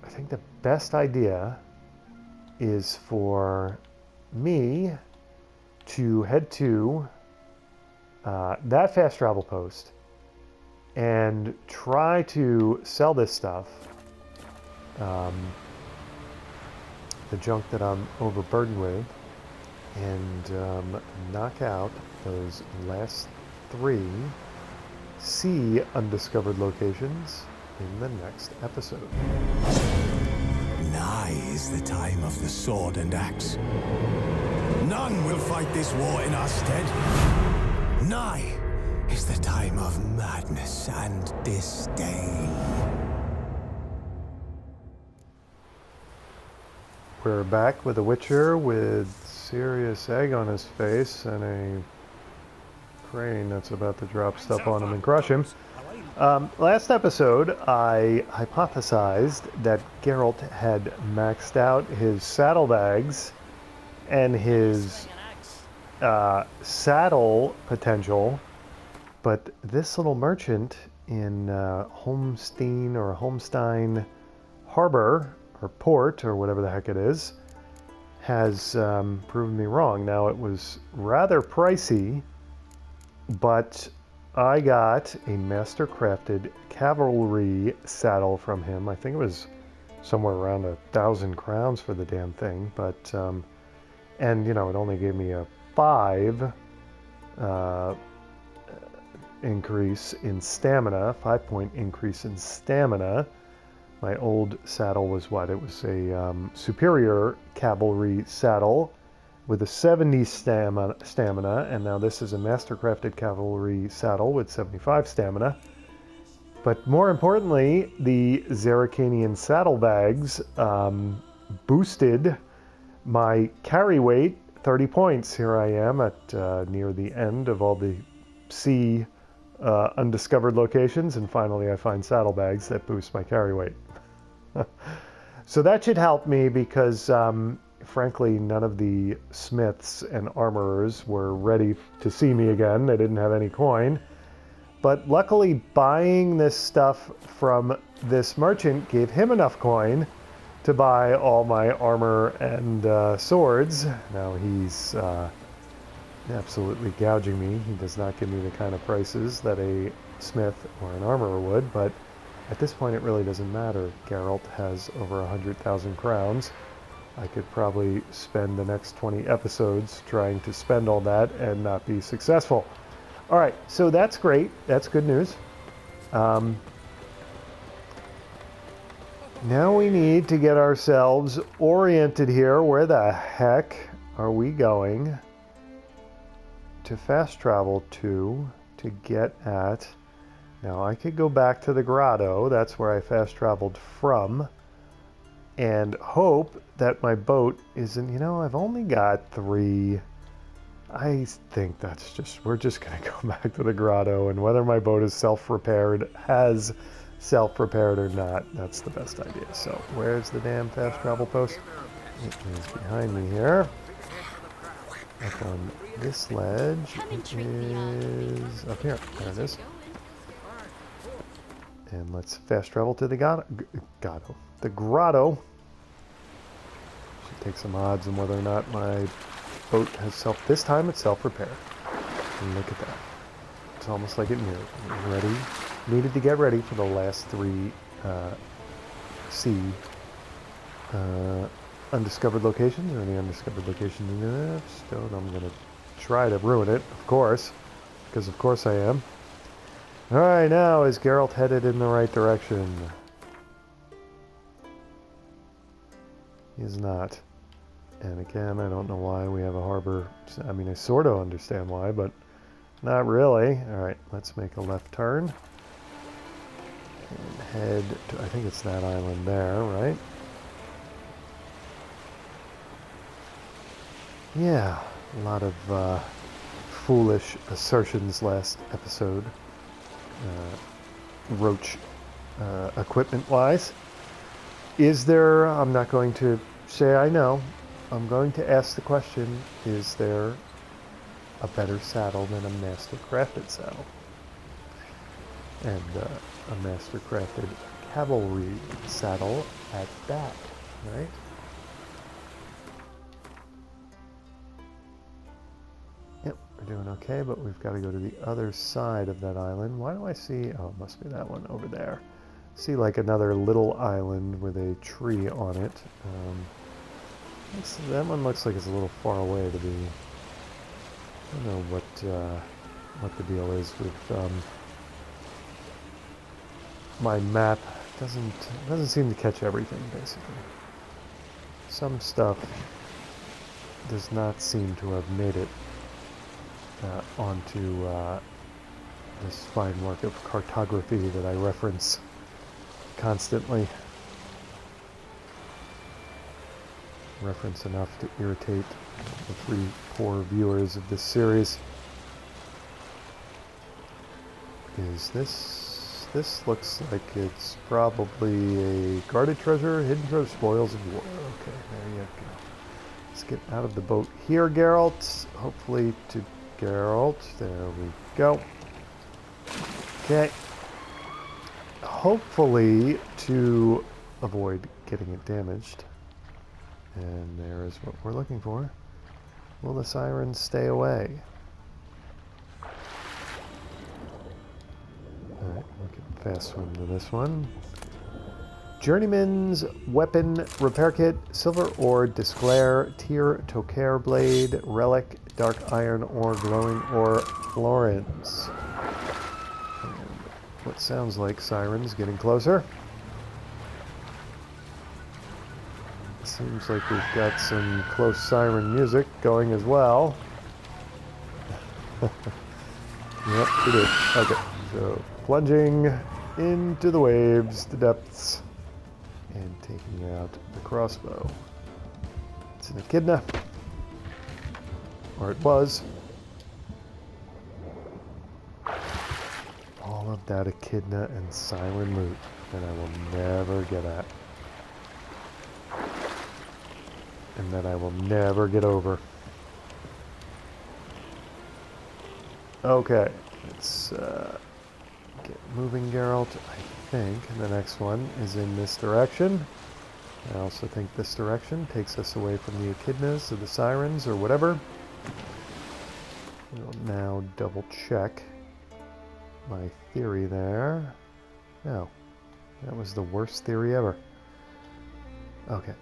I think the best idea is for me to head to that fast travel post and try to sell this stuff, the junk that I'm overburdened with, and knock out those last 3 sea undiscovered locations in the next episode. Nigh is the time of the sword and axe. None will fight this war in our stead. Nigh is the time of madness and disdain. We're back with a Witcher with serious egg on his face and a crane that's about to drop stuff on him and crush him. Last episode, I hypothesized that Geralt had maxed out his saddlebags and his saddle potential, but this little merchant in Holmstein Harbor, or port, or whatever the heck it is, has proven me wrong. Now, it was rather pricey, but I got a master-crafted cavalry saddle from him. I think it was somewhere around 1,000 crowns for the damn thing, but and you know, it only gave me a 5 increase in stamina, 5-point increase in stamina. My old saddle was what? It was a superior cavalry saddle with a 70 stamina, and now this is a master-crafted cavalry saddle with 75 stamina. But more importantly, the Zeracanian saddlebags boosted my carry weight 30 points. Here I am at near the end of all the sea undiscovered locations, and finally I find saddlebags that boost my carry weight. So that should help me because frankly, none of the smiths and armorers were ready to see me again. They didn't have any coin. But luckily, buying this stuff from this merchant gave him enough coin to buy all my armor and swords. Now he's absolutely gouging me. He does not give me the kind of prices that a smith or an armorer would, but at this point it really doesn't matter. Geralt has over 100,000 crowns. I could probably spend the next 20 episodes trying to spend all that and not be successful. All right, so that's great. That's good news. Now we need to get ourselves oriented here. Where the heck are we going to fast travel to get at? Now I could go back to the grotto. That's where I fast traveled from. And hope that my boat isn't, you know, I've only got 3. I think that's just, we're just going to go back to the grotto, and whether my boat is self-repaired, has self-repaired or not, that's the best idea. So where's the damn fast travel post? It is behind me here. Up on this ledge, it is up here. There it is. And let's fast travel to the grotto. Should take some odds on whether or not my boat has this time it's self-repair. And look at that. It's almost like it needed to get ready for the last 3 sea undiscovered locations. Or any undiscovered location in the episode. I'm going to try to ruin it, of course, because of course I am. Alright, now is Geralt headed in the right direction? He is not. And again, I don't know why we have a harbor. I mean, I sort of understand why, but not really. Alright, let's make a left turn. And head to, I think it's that island there, right? Yeah, a lot of foolish assertions last episode. Roach equipment-wise. Is there, I'm not going to say I know, I'm going to ask the question, is there a better saddle than a master-crafted saddle? And a master-crafted cavalry saddle at that, right? Yep, we're doing okay, but we've got to go to the other side of that island. Why do I see... Oh, it must be that one over there. See like another little island with a tree on it. That one looks like it's a little far away to be... I don't know what the deal is with my map. Doesn't seem to catch everything, basically. Some stuff does not seem to have made it onto this fine work of cartography that I reference constantly. Reference enough to irritate the 3 poor viewers of this series. Is this looks like it's probably a guarded treasure, hidden treasure, spoils of war. Okay, there you go. Let's get out of the boat here, Geralt. Hopefully to Geralt. There we go. Okay. Hopefully to avoid getting it damaged. And there is what we're looking for. Will the sirens stay away? Alright, we can fast swim to this one. Journeyman's Weapon Repair Kit, Silver Ore, Disclair, Tier Tokair Blade, Relic, Dark Iron Ore, Glowing Ore, Florins. And what sounds like sirens getting closer. Seems like we've got some close siren music going as well. Yep, we did. Okay, so plunging into the waves, the depths, and taking out the crossbow. It's an echidna. Or it was. All of that echidna and siren loot that I will never get at. And that I will never get over. Okay, let's get moving, Geralt. I think the next one is in this direction. I also think this direction takes us away from the echidnas or the sirens or whatever. We'll now double check my theory there. No, that was the worst theory ever. Okay.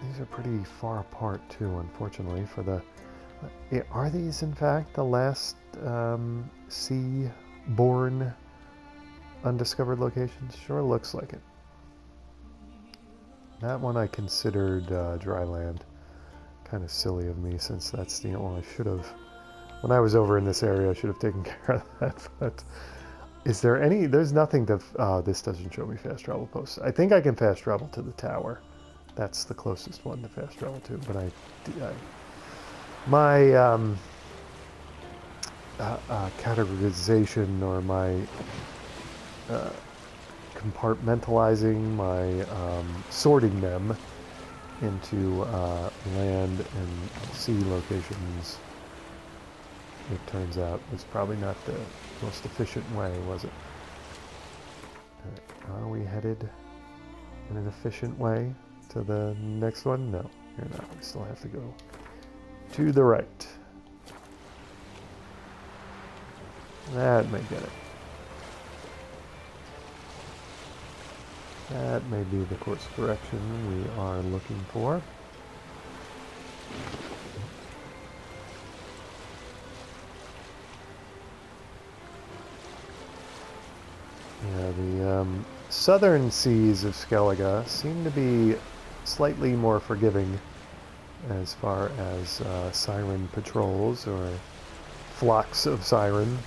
These are pretty far apart too, unfortunately, for the... Are these, in fact, the last sea-born undiscovered locations? Sure looks like it. That one I considered dry land. Kind of silly of me, since that's the... Well, I should have... When I was over in this area, I should have taken care of that, but... Is there any... There's nothing to... this doesn't show me fast travel posts. I think I can fast travel to the tower. That's the closest one to fast travel to, but my categorization or my compartmentalizing, my sorting them into land and sea locations, it turns out was probably not the most efficient way, was it? Right. Are we headed in an efficient way to the next one? No, you're not. We still have to go to the right. That may get it. That may be the course correction we are looking for. Yeah, the southern seas of Skellige seem to be slightly more forgiving as far as siren patrols or flocks of sirens.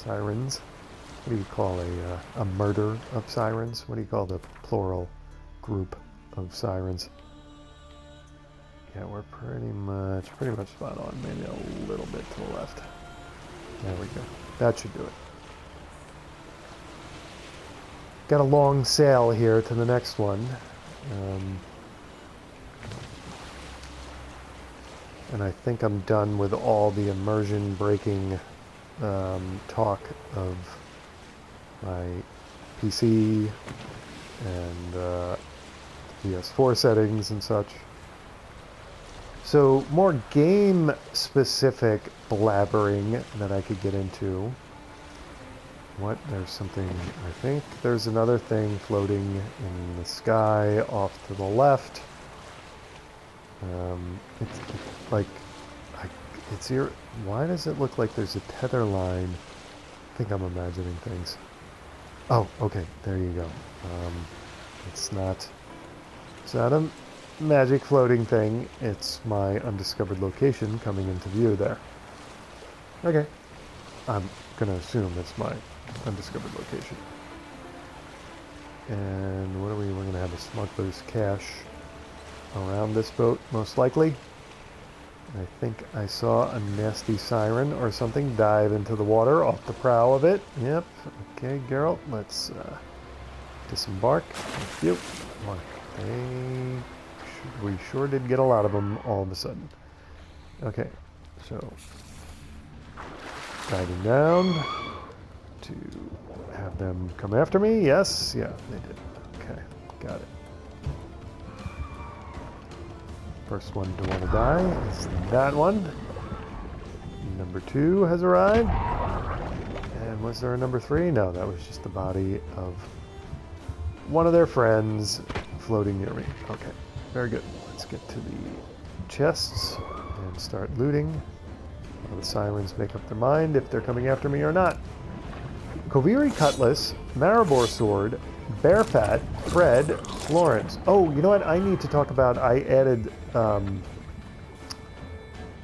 What do you call a murder of sirens? What do you call the plural group of sirens? Yeah, we're pretty much spot on. Maybe a little bit to the left. There we go. That should do it. Got a long sail here to the next one. And I think I'm done with all the immersion breaking talk of my PC and PS4 settings and such. So more game-specific blabbering that I could get into. What? There's something, I think there's another thing floating in the sky off to the left. It's like, it's here. Why does it look like there's a tether line? I think I'm imagining things. Oh, okay, there you go. It's not a magic floating thing. It's my undiscovered location coming into view there. Okay. I'm going to assume it's my undiscovered location. And what are we? We're going to have a smuggler's cache around this boat, most likely. I think I saw a nasty siren or something dive into the water off the prow of it. Yep. Okay, Geralt, let's disembark. Thank you. We sure did get a lot of them all of a sudden. Okay, so diving down to have them come after me. Yes, yeah, they did. Okay, got it. First one to want to die is that one. Number 2 has arrived. And was there a number 3? No, that was just the body of one of their friends floating near me. Okay, very good. Let's get to the chests and start looting. While the sirens make up their mind if they're coming after me or not. Koviri Cutlass, Maribor Sword, Bear Fat, Fred, Florence. Oh, you know what? I need to talk about. I added.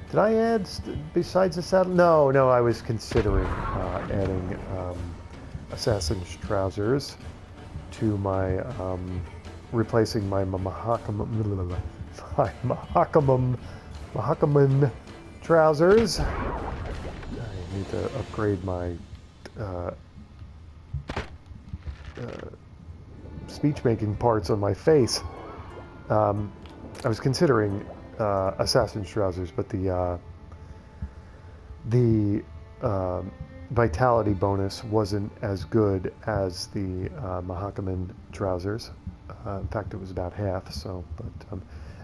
Did I add besides the saddle? No. I was considering adding Assassin's Trousers to my replacing my Mahakaman trousers. I need to upgrade my speech-making parts on my face. I was considering Assassin's Trousers, but the vitality bonus wasn't as good as the Mahakaman trousers. In fact, it was about half. So, but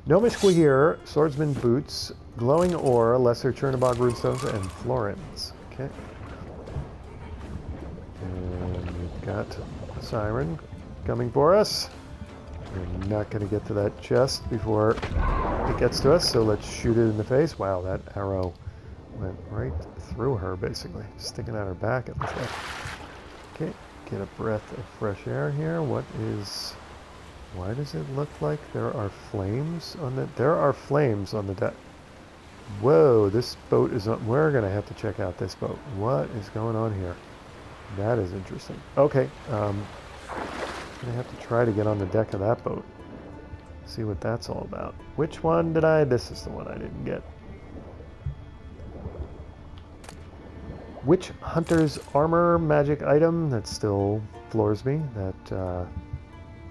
Gnomish Quahir, Swordsman Boots, Glowing Ore, Lesser Chernobog Runestones, and Florins. Okay. And we've got Siren coming for us. We're not going to get to that chest before it gets to us, so let's shoot it in the face. Wow, that arrow went right through her, basically. Sticking out her back, it looks like. Okay, get a breath of fresh air here. Why does it look like there are flames on the... There are flames on the deck. Whoa, this boat is on... We're going to have to check out this boat. What is going on here? That is interesting. Okay, I'm going to have to try to get on the deck of that boat. See what that's all about. Which one did I... This is the one I didn't get. Which hunter's armor magic item? That still floors me. That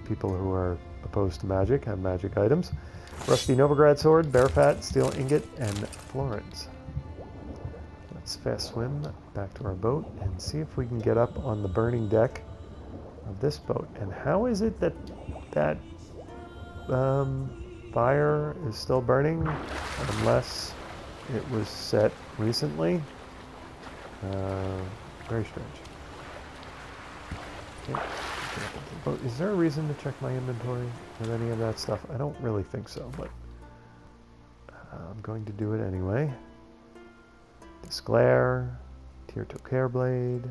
people who are opposed to magic have magic items. Rusty Novigrad sword, bear fat, steel ingot, and Florence. Let's fast swim back to our boat and see if we can get up on the burning deck of this boat. And how is it that that fire is still burning unless it was set recently? Very strange. Okay. Oh, is there a reason to check my inventory with any of that stuff? I don't really think so, but I'm going to do it anyway. Disglare, Tirto Careblade,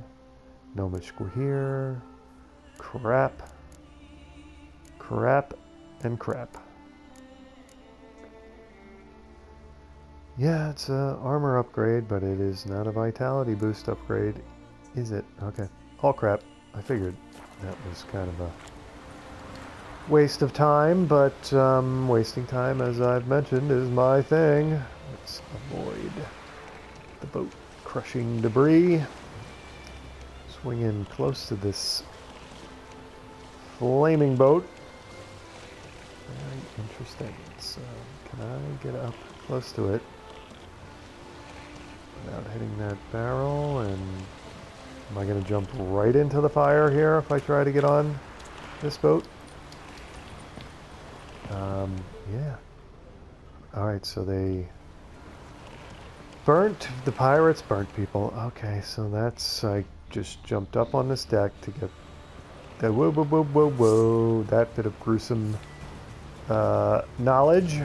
Gnomish Quahir, crap, and crap. Yeah, it's a armor upgrade, but it is not a vitality boost upgrade, is it? Okay, all crap. I figured that was kind of a waste of time, but wasting time, as I've mentioned, is my thing. Let's avoid the boat crushing debris. Swing in close to this flaming boat. Very interesting. So, can I get up close to it without hitting that barrel? And am I going to jump right into the fire here if I try to get on this boat? Yeah. Alright, so they burnt, the pirates burnt people. Okay, so that's, I just jumped up on this deck to get that, whoa, whoa, whoa, whoa, whoa, that bit of gruesome knowledge.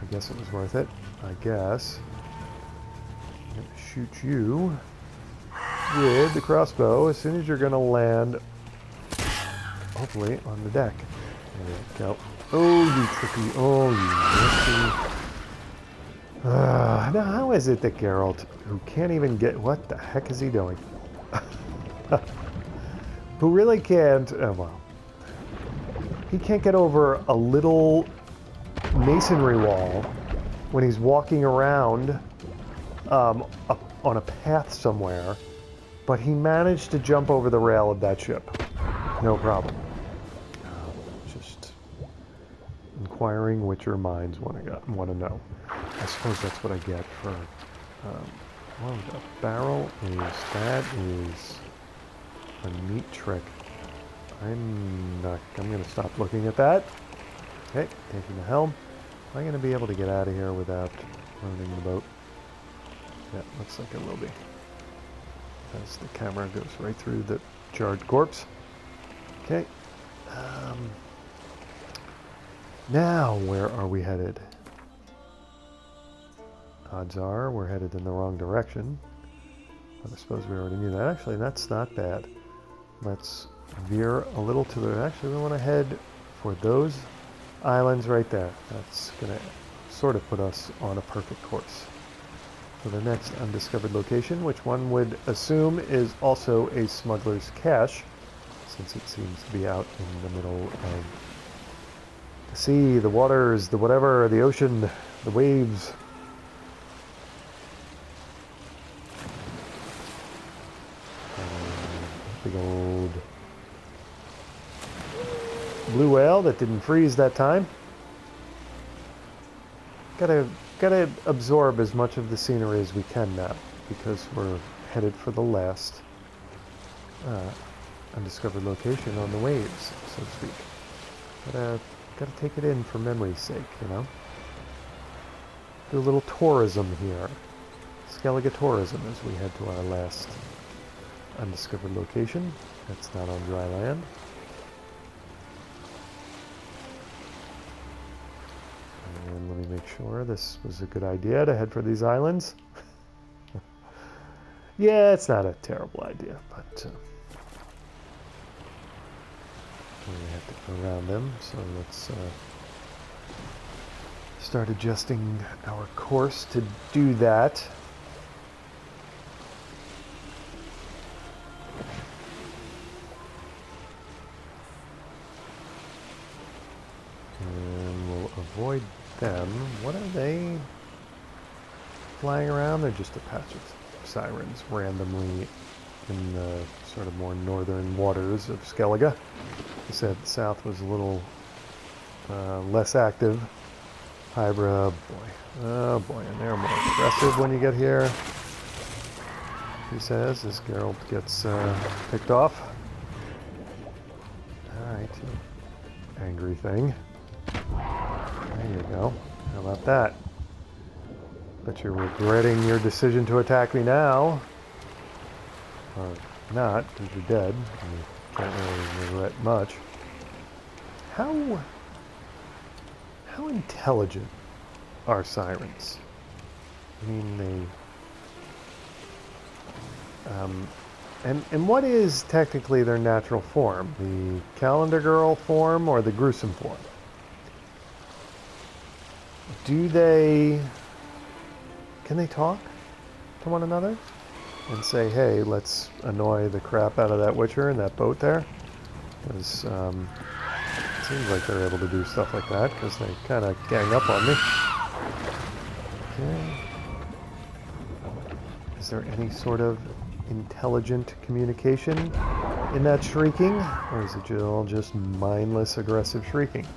I guess it was worth it. I guess. I'm gonna shoot you with the crossbow as soon as you're gonna land, hopefully, on the deck. There we go. Oh, you tricky. Oh, you nasty. Now, how is it that Geralt, who can't even get... What the heck is he doing? Who really can't... well, he can't get over a little masonry wall when he's walking around up on a path somewhere, but he managed to jump over the rail of that ship. No problem. Just inquiring what your minds want to know. I suppose that's what I get for... well, the barrel is... That is a neat trick. I'm going to stop looking at that. Okay, taking the helm. Am I going to be able to get out of here without ruining the boat? Yeah, looks like I will be. As the camera goes right through the charred corpse. Okay. Now, where are we headed? Odds are we're headed in the wrong direction. But I suppose we already knew that. Actually, that's not bad. Let's veer a little to the... Actually, we want to head for those islands right there. That's going to sort of put us on a perfect course for the next undiscovered location, which one would assume is also a smuggler's cache, since it seems to be out in the middle of the sea, the waters, the whatever, the ocean, the waves. Big old blue whale that didn't freeze that time. Gotta absorb as much of the scenery as we can now, because we're headed for the last undiscovered location on the waves, so to speak. Gotta take it in for memory's sake, you know. Do a little tourism here. Skellige tourism as we head to our last undiscovered location. That's not on dry land. And let me make sure this was a good idea to head for these islands. Yeah, it's not a terrible idea, but we have to go around them. So let's start adjusting our course to do that. And we'll avoid them. What are they flying around? They're just a patch of sirens randomly in the sort of more northern waters of Skellige. I said the south was a little less active. Hybra, boy. Oh boy, and they're more aggressive when you get here. He says as Geralt gets picked off. Alright, angry thing. There you go. How about that? Bet you're regretting your decision to attack me now. Or not, because you're dead. You can't really regret much. How intelligent are sirens? I mean, they... and what is technically their natural form? The calendar girl form or the gruesome form? Do they... Can they talk to one another? And say, hey, let's annoy the crap out of that witcher in that boat there? Because it seems like they're able to do stuff like that, because they kind of gang up on me. Okay. Is there any sort of intelligent communication in that shrieking? Or is it all just mindless, aggressive shrieking?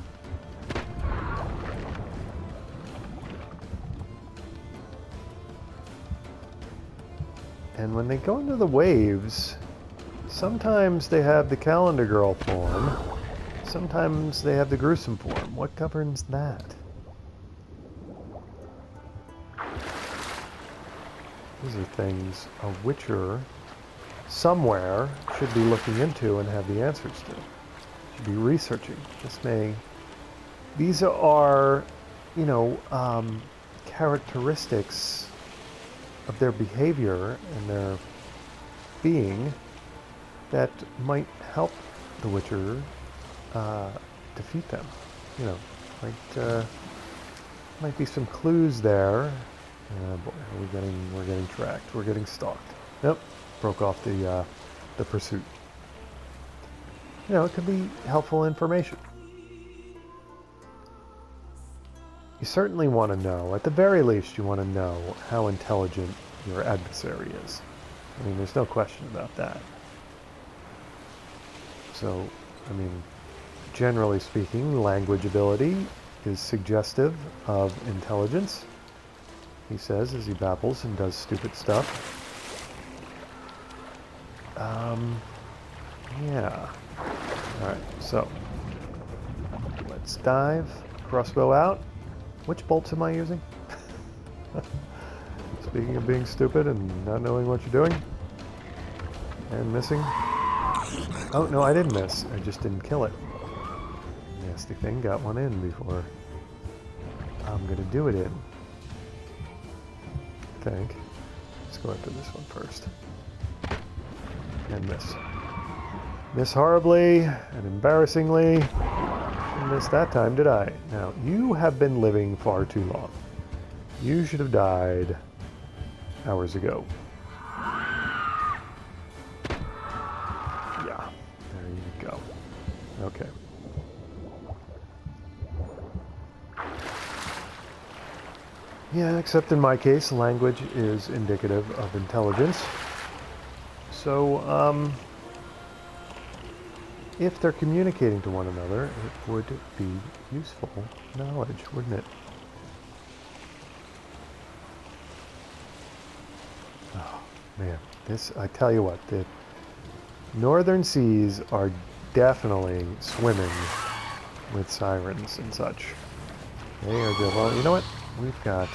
And when they go into the waves, sometimes they have the calendar girl form, sometimes they have the gruesome form. What governs that? These are things a Witcher somewhere should be looking into and have the answers to. Should be researching. These are, you know, characteristics of their behavior and their being that might help the Witcher defeat them. You know, might be some clues there. Boy, we're getting tracked. We're getting stalked. Nope, broke off the pursuit. You know, it could be helpful information. You certainly want to know, at the very least, you want to know how intelligent your adversary is. I mean, there's no question about that. So, I mean, generally speaking, language ability is suggestive of intelligence, he says as he babbles and does stupid stuff. Yeah. Alright, so let's dive. Crossbow out. Which bolts am I using? Speaking of being stupid and not knowing what you're doing. And missing. Oh, no, I didn't miss. I just didn't kill it. Nasty thing. Got one in before I'm going to do it in. I think. Let's go after this one first. And miss. Miss horribly and embarrassingly. Didn't miss that time, did I? Now, you have been living far too long. You should have died hours ago. Yeah, there you go. Okay. Yeah, except in my case, language is indicative of intelligence. So, if they're communicating to one another, it would be useful knowledge, wouldn't it? Oh, man. This, I tell you what, the northern seas are definitely swimming with sirens and such. They are good. Well, you know what? We've got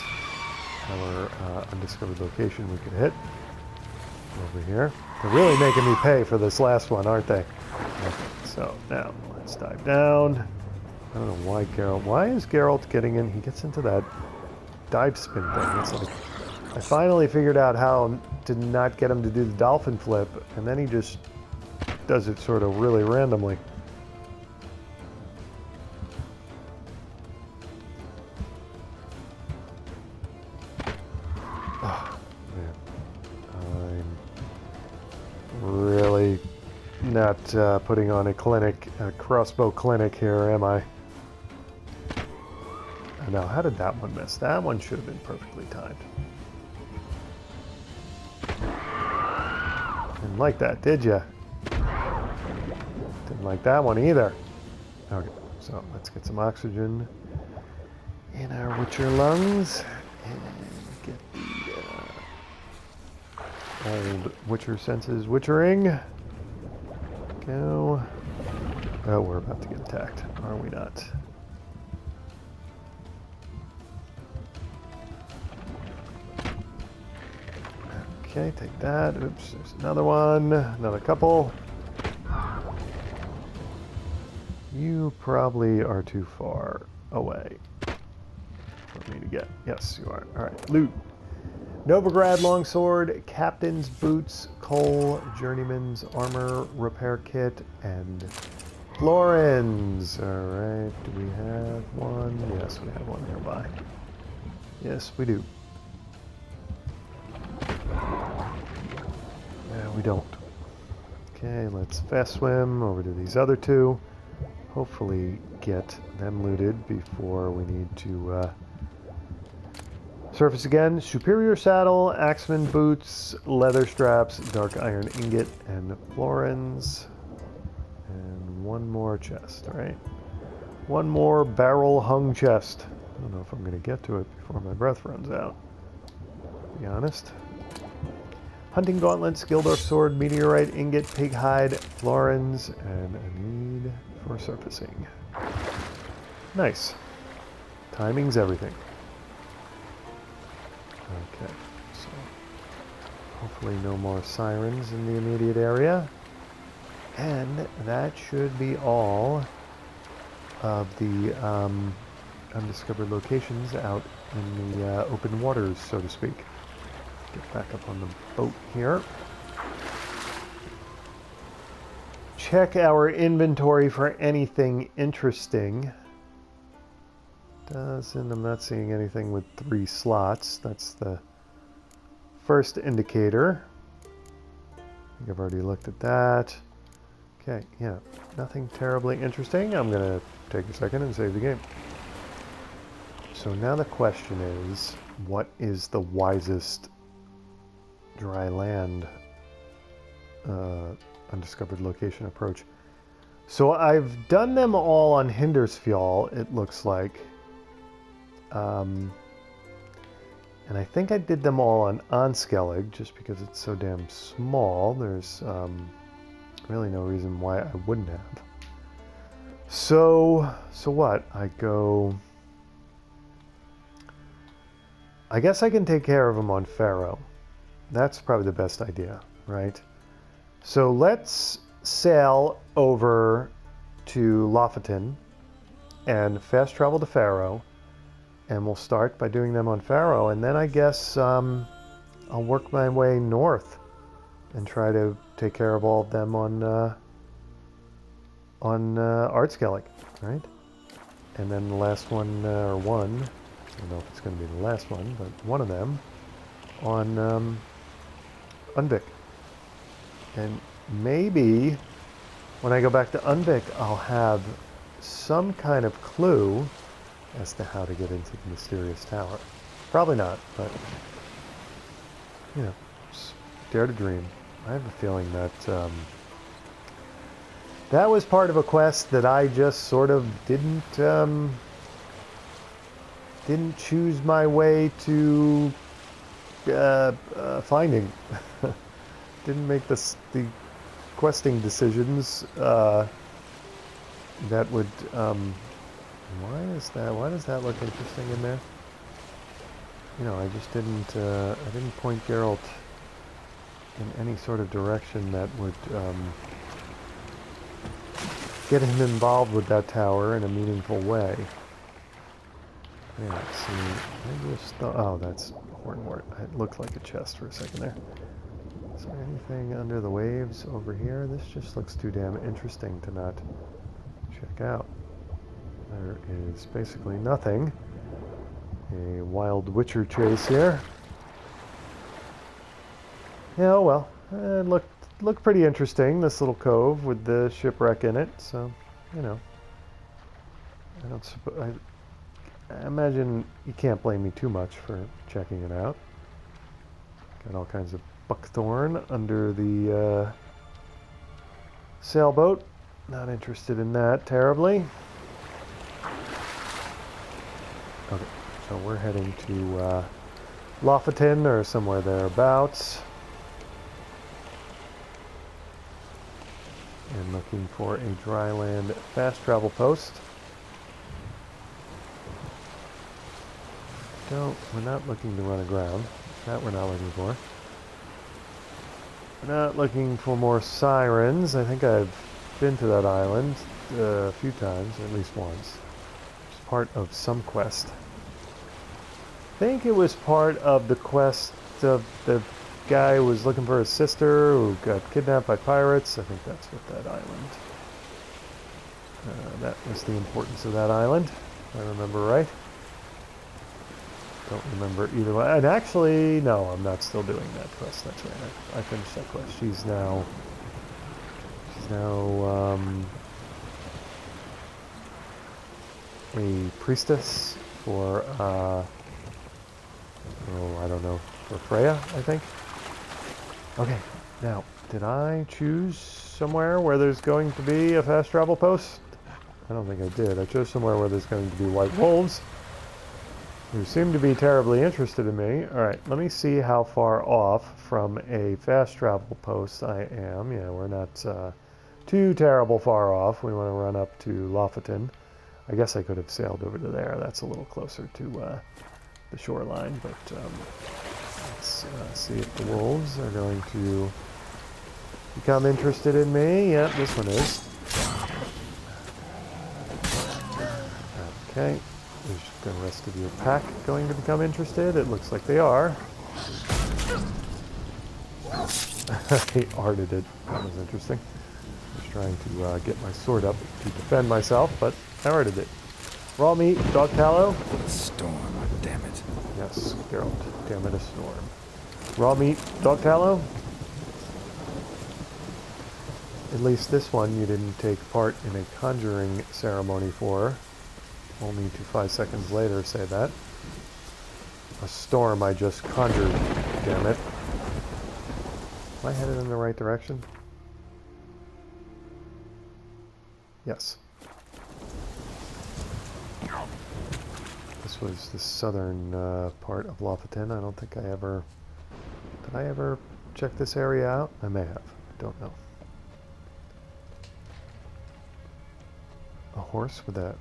our undiscovered location we could hit over here. They're really making me pay for this last one, aren't they? Okay, so now let's dive down. I don't know why Geralt. Why is Geralt getting in? He gets into that dive spin thing. It's like I finally figured out how to not get him to do the dolphin flip, and then he just does it sort of really randomly. Oh, man. I'm really not putting on a crossbow clinic here, am I? Now, how did that one miss? That one should have been perfectly timed. Didn't like that, did ya? Didn't like that one either. Okay, so let's get some oxygen in our Witcher lungs and get the old Witcher senses Witchering. Go. Oh, we're about to get attacked, are we not? Okay, take that. Oops, there's another one. Another couple. You probably are too far away for me to get. Yes, you are. Alright, loot. Novigrad longsword, captain's boots, coal, journeyman's armor, repair kit, and florins. Alright, do we have one? Yes, we have one nearby. Yes, we do. No, we don't. Okay, let's fast swim over to these other two. Hopefully get them looted before we need to surface again. Superior saddle, axeman boots, leather straps, dark iron ingot, and florins. And one more chest, right? One more barrel hung chest. I don't know if I'm going to get to it before my breath runs out, to be honest. Hunting gauntlets, Gildorf sword, meteorite, ingot, pig hide, florins, and a need for surfacing. Nice. Timing's everything. Okay, so hopefully no more sirens in the immediate area. And that should be all of the undiscovered locations out in the open waters, so to speak. Get back up on the boat here. Check our inventory for anything interesting. I'm not seeing anything with 3 slots. That's the first indicator. I think I've already looked at that. Okay, yeah, nothing terribly interesting. I'm going to take a second and save the game. So now the question is, what is the wisest dry land undiscovered location approach? So I've done them all on Hindersfjall, it looks like. And I think I did them all on Skellige, just because it's so damn small. There's really no reason why I wouldn't have. So what? I guess I can take care of them on Faro. That's probably the best idea, right? So let's sail over to Lofoten and fast travel to Faro, and we'll start by doing them on Faro, and then I guess I'll work my way north and try to take care of all of them on Artskellig, right? And then the last one, I don't know if it's going to be the last one, but one of them on Undvik. And maybe when I go back to Undvik, I'll have some kind of clue as to how to get into the mysterious tower. Probably not, but, you know, just dare to dream. I have a feeling that that was part of a quest that I just sort of didn't choose my way to finding. Didn't make the questing decisions that would. Why is that? Why does that look interesting in there? You know, I just didn't. I didn't point Geralt in any sort of direction that would get him involved with that tower in a meaningful way. Yeah, let's see. I just thought, oh, that's Hornwort. It looked like a chest for a second there. Is there anything under the waves over here? This just looks too damn interesting to not check out. There is basically nothing. A wild witcher chase here. Yeah, oh well. It looked pretty interesting, this little cove with the shipwreck in it, so, you know. I imagine you can't blame me too much for checking it out. Got all kinds of buckthorn under the sailboat. Not interested in that terribly. Okay, so we're heading to Lofoten or somewhere thereabouts. And looking for a dry land fast travel post. We're not looking to run aground. That we're not looking for. We're not looking for more sirens. I think I've been to that island a few times, at least once. It's part of some quest. I think it was part of the quest of the guy who was looking for his sister who got kidnapped by pirates. I think that's what that island. That was the importance of that island, if I remember right. Don't remember either way. And actually, no, I'm not still doing that quest. That's right. I finished that quest. She's now a priestess for I don't know, for Freya, I think. Okay, now, did I choose somewhere where there's going to be a fast travel post? I don't think I did. I chose somewhere where there's going to be white wolves. who seem to be terribly interested in me. Alright, let me see how far off from a fast travel post I am. Yeah, we're not too terrible far off. We want to run up to Lofoten. I guess I could have sailed over to there. That's a little closer to the shoreline, but let's see if the wolves are going to become interested in me. Yep, this one is. Okay, is the rest of your pack going to become interested? It looks like they are. He arted it. That was interesting. I was trying to get my sword up to defend myself, but I arted it. Raw meat, dog tallow. A storm, damn it. Yes, Geralt. Damn it, a storm. Raw meat, dog tallow. At least this one you didn't take part in a conjuring ceremony for. Only to 5 seconds later say that. A storm I just conjured, damn it. Am I headed in the right direction? Yes. This was the southern part of Lofoten. I don't think I ever... Did I ever check this area out? I may have. I don't know. A horse with a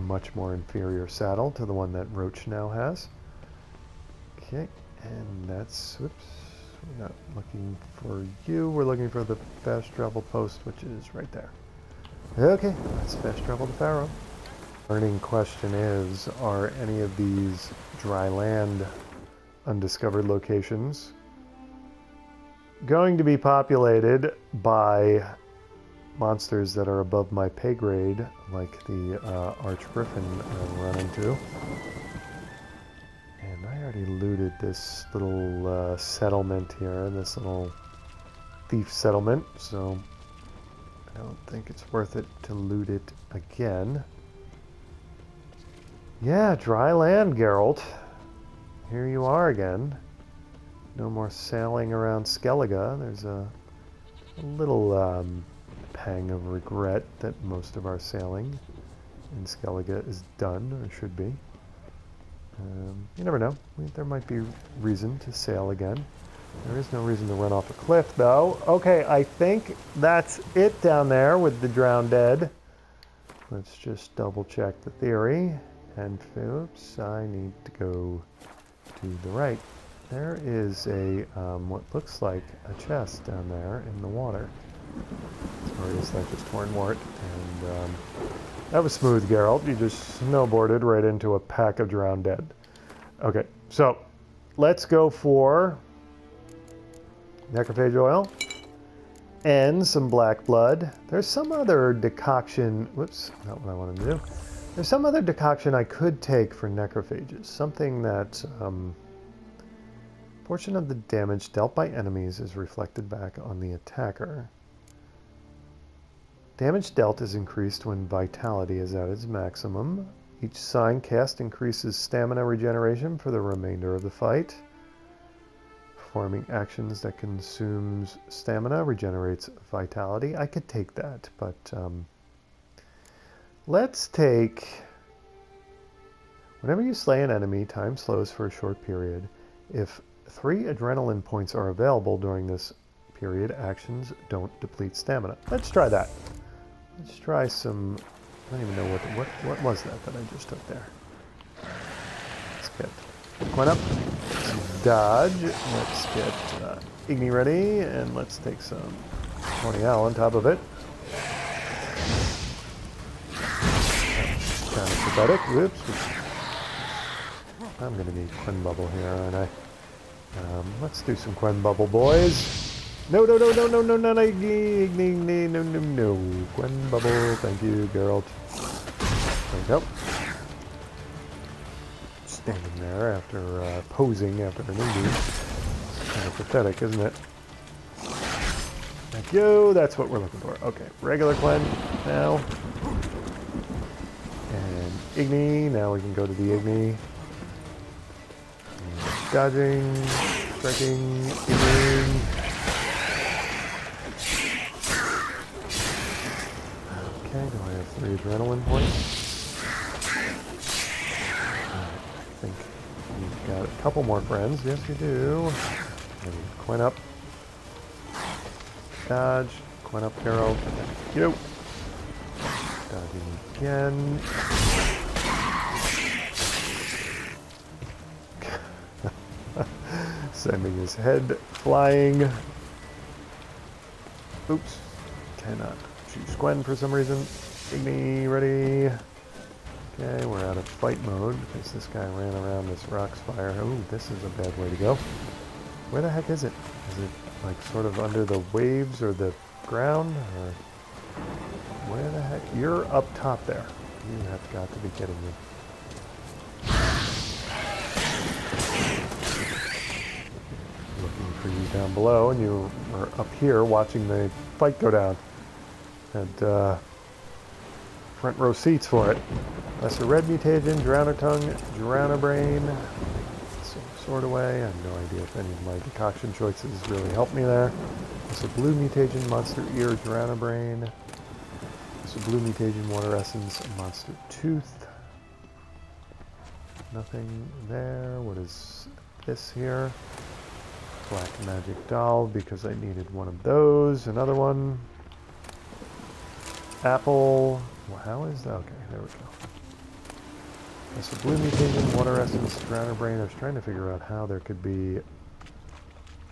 much more inferior saddle to the one that Roach now has. Okay, and that's... Whoops. We're not looking for you. We're looking for the fast travel post, which is right there. Okay, let's fast travel to Pharaoh. Burning question is, are any of these dry land undiscovered locations going to be populated by monsters that are above my pay grade, like the Archgriffin I run into? And I already looted this little settlement here, this little thief settlement, so I don't think it's worth it to loot it again. Yeah, dry land, Geralt. Here you are again. No more sailing around Skellige. There's a little pang of regret that most of our sailing in Skellige is done, or should be. You never know. There might be reason to sail again. There is no reason to run off a cliff, though. Okay, I think that's it down there with the drowned dead. Let's just double check the theory. And, oops, I need to go to the right. There is a, what looks like a chest down there in the water. Or is that just Hornwort? And, that was smooth, Geralt. You just snowboarded right into a pack of drowned dead. Okay, so let's go for necrophage oil and some black blood. There's some other decoction. Whoops, not what I wanted to do. There's some other decoction I could take for necrophages. Something that portion of the damage dealt by enemies is reflected back on the attacker. Damage dealt is increased when vitality is at its maximum. Each sign cast increases stamina regeneration for the remainder of the fight. Performing actions that consumes stamina regenerates vitality. I could take that, but let's take... Whenever you slay an enemy, time slows for a short period. If 3 adrenaline points are available during this period, actions don't deplete stamina. Let's try that. Let's try some... I don't even know what was that I just took there. Let's get Quinn up. Let's dodge. Let's get Igni ready, and let's take some Tony Owl on top of it. Kind of pathetic. Whoops. I'm going to need Quinn Bubble here, aren't I? Let's do some Quinn Bubble, boys. No, no, no, no, no, no, no, no, no, no, no, no. Quinn Bubble, thank you, Geralt. There we go. Standing there after posing after an injury. Kind of pathetic, isn't it? Thank you, that's what we're looking for. Okay, regular Quinn now. And Igni, now we can go to the Igni. Dodging, striking, Igni. Okay, do I have 3 adrenaline points? I think got a couple more friends. Yes, you do. And coin up. Dodge. Coin up, Geralt. Thank you. Dodging again. Sending his head flying. Oops. Cannot choose Gwen for some reason. Igni, ready. Okay, we're out of fight mode because this guy ran around this rock's fire. Ooh, this is a bad way to go. Where the heck is it? Is it like sort of under the waves or the ground? Or where the heck? You're up top there. You have got to be kidding me. Looking for you down below, and you are up here watching the fight go down. And front row seats for it. Lesser Red Mutagen, Drowner Tongue, Drowner Brain. Some sort of way. I have no idea if any of my decoction choices really help me there. Lesser Blue Mutagen, Monster Ear, Drowner Brain. Lesser Blue Mutagen, Water Essence, Monster Tooth. Nothing there. What is this here? Black Magic Doll, because I needed one of those. Another one. Apple. Well, how is that? Okay, there we go. That's the Blue Mutation, Water Essence, Drowner Brain. I was trying to figure out how there could be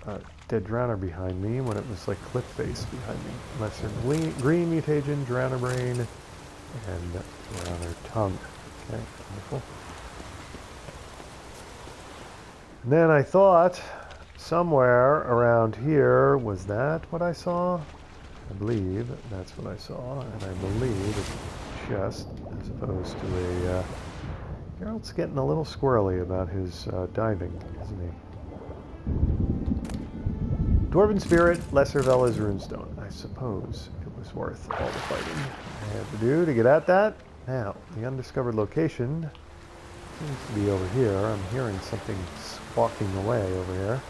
a dead Drowner behind me when it was like cliff face behind me. Lesser Green Mutation, Drowner Brain, and Drowner Tongue. Okay, wonderful. And then I thought somewhere around here, was that what I saw? I believe that's what I saw, and I believe it's chest as opposed to a... Geralt's getting a little squirrely about his diving, isn't he? Dwarven Spirit, Lesser Vela's Runestone. I suppose it was worth all the fighting I had to do to get at that. Now, the undiscovered location seems to be over here. I'm hearing something squawking away over here.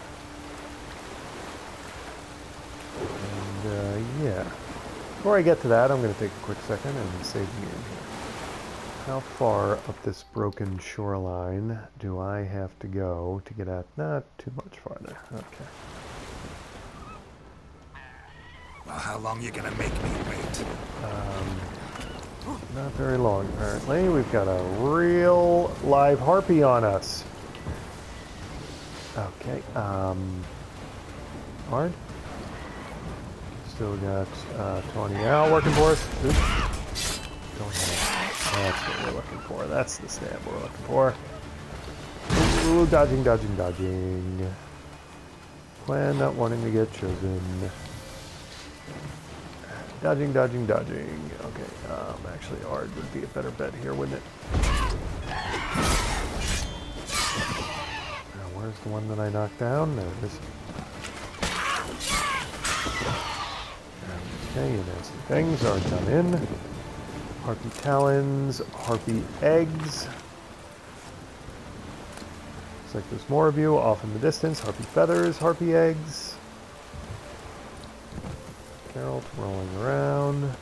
And, yeah. Before I get to that, I'm going to take a quick second and save the game here. How far up this broken shoreline do I have to go to get at? Not too much farther. Okay. Well, how long are you going to make me wait? Not very long, apparently. We've got a real live harpy on us. Okay. Hard. Still got Tawny Owl working for us. Oops. Don't have. That's what we're looking for. That's the stab we're looking for. Ooh, dodging, dodging, dodging. Plan not wanting to get chosen. Dodging, dodging, dodging. Okay, actually, Ard would be a better bet here, wouldn't it? Now, where's the one that I knocked down? There it is. Okay, you nasty things are done in. Harpy Talons, Harpy Eggs. Looks like there's more of you off in the distance. Harpy Feathers, Harpy Eggs. Geralt rolling around.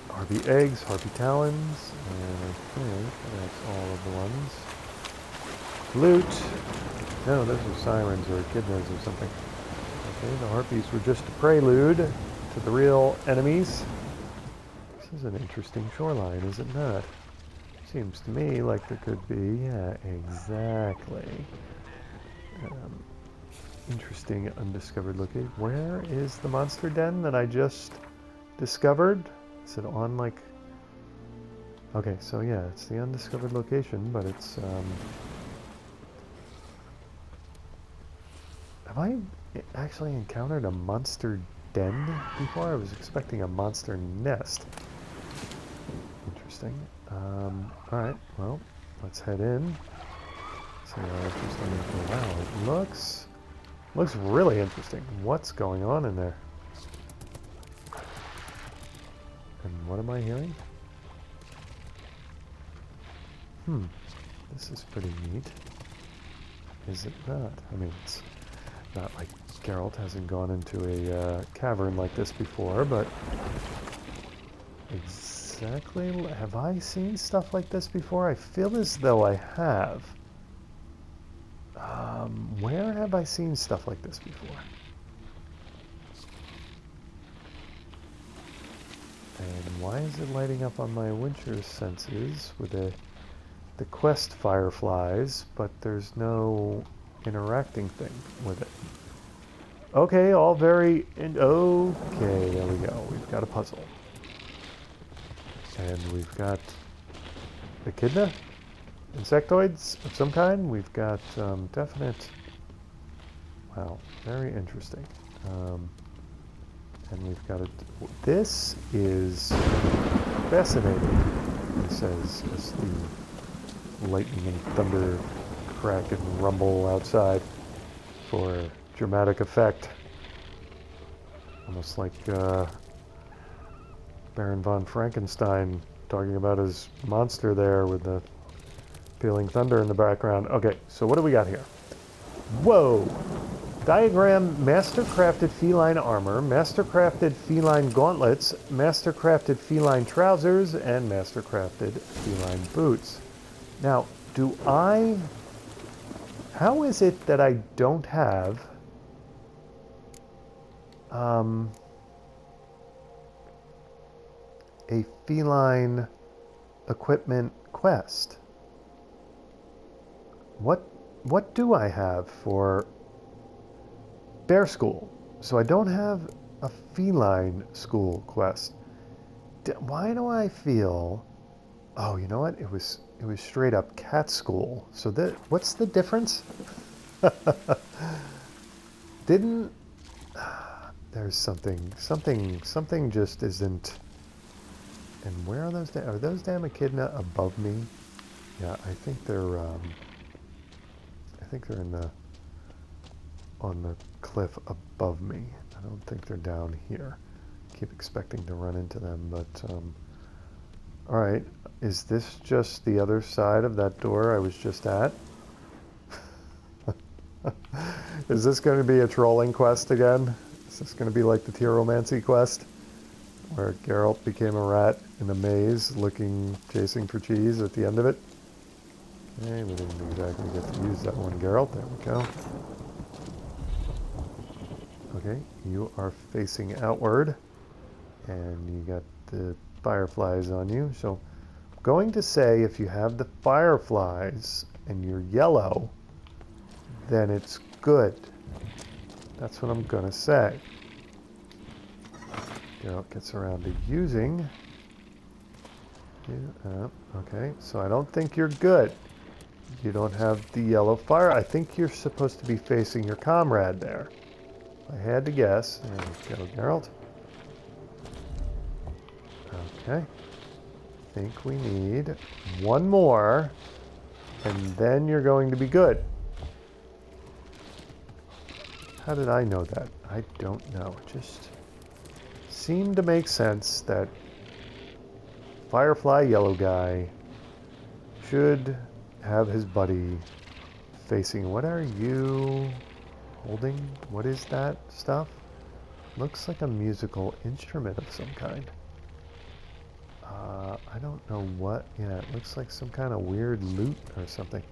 Harpy Eggs, Harpy Talons. And I think that's all of the ones. Loot. No, those are sirens or echidnas or something. Okay, the Harpies were just a prelude to the real enemies. This is an interesting shoreline, is it not? Seems to me like there could be, yeah, exactly. Interesting undiscovered location. Where is the monster den that I just discovered? Is it on like... Okay, so yeah, it's the undiscovered location, but it's... Have I actually encountered a monster den before? I was expecting a monster nest. Interesting. Alright, well, let's head in. See how interesting it is. Wow, it looks really interesting. What's going on in there? And what am I hearing? This is pretty neat. Is it not? I mean, it's not like Geralt hasn't gone into a cavern like this before, but exactly exactly... Have I seen stuff like this before? I feel as though I have. Where have I seen stuff like this before? And why is it lighting up on my Winter senses with the quest fireflies, but there's no interacting thing with it? Okay, all very... Okay, there we go. We've got a puzzle. And we've got echidna? Insectoids of some kind? We've got definite... Wow, very interesting. And we've got a... This is fascinating, he says, as the lightning and thunder crack and rumble outside for dramatic effect. Almost like Baron von Frankenstein talking about his monster there with the pealing thunder in the background. Okay, so what do we got here? Whoa! Diagram: master-crafted feline armor, master-crafted feline gauntlets, master-crafted feline trousers, and master-crafted feline boots. Now, how is it that I don't have a feline equipment quest? What do I have for bear school? So I don't have a feline school quest. Why do I feel... Oh, you know what? It was straight up cat school. So what's the difference? Didn't... There's something just isn't... And where are those? Are those damn echidna above me? Yeah, I think they're in the... on the cliff above me. I don't think they're down here. Keep expecting to run into them, but alright. Is this just the other side of that door I was just at? Is this going to be a trolling quest again? Is this going to be like the Tyromancy quest? Where Geralt became a rat in a maze chasing for cheese at the end of it? Okay, we didn't exactly get to use that one, Geralt. There we go. Okay, you are facing outward, and you got the fireflies on you. So I'm going to say if you have the fireflies and you're yellow, then it's good. That's what I'm going to say. Geralt gets around to using... okay, so I don't think you're good. You don't have the yellow fire. I think you're supposed to be facing your comrade there. I had to guess. There we go, Geralt. Okay. I think we need one more, and then you're going to be good. How did I know that? I don't know. It just seemed to make sense that Firefly Yellow Guy should have his buddy facing... What are you holding? What is that stuff? Looks like a musical instrument of some kind. I don't know what... Yeah, it looks like some kind of weird lute or something.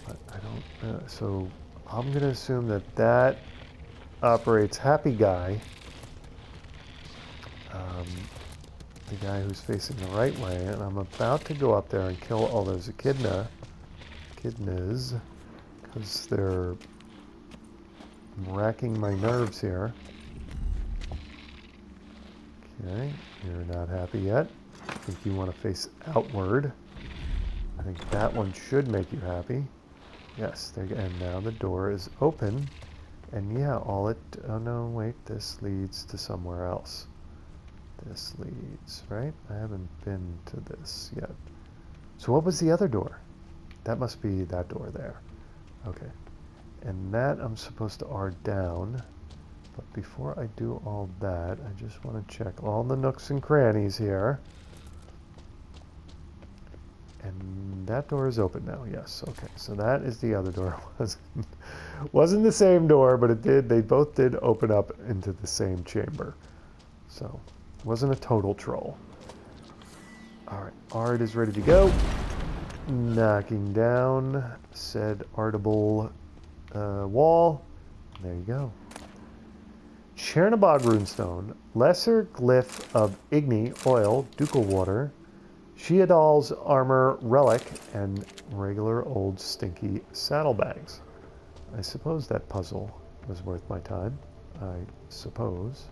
But I don't know. So I'm going to assume that that operates Happy Guy. The guy who's facing the right way, and I'm about to go up there and kill all those echidnas, because they're racking my nerves here. Okay, you're not happy yet. I think you want to face outward. I think that one should make you happy. Yes, and now the door is open, and yeah, oh no, wait, this leads to somewhere else. This leads, right? I haven't been to this yet. So what was the other door? That must be that door there. Okay. And that I'm supposed to R down. But before I do all that, I just want to check all the nooks and crannies here. And that door is open now, yes. Okay, so that is the other door. Wasn't the same door, but it did. They both did open up into the same chamber. So... wasn't a total troll. Alright, Art is ready to go. Knocking down said artable wall. There you go. Chernobog runestone, lesser glyph of Igni, oil, ducal water, Sheodal's armor relic, and regular old stinky saddlebags. I suppose that puzzle was worth my time. I suppose.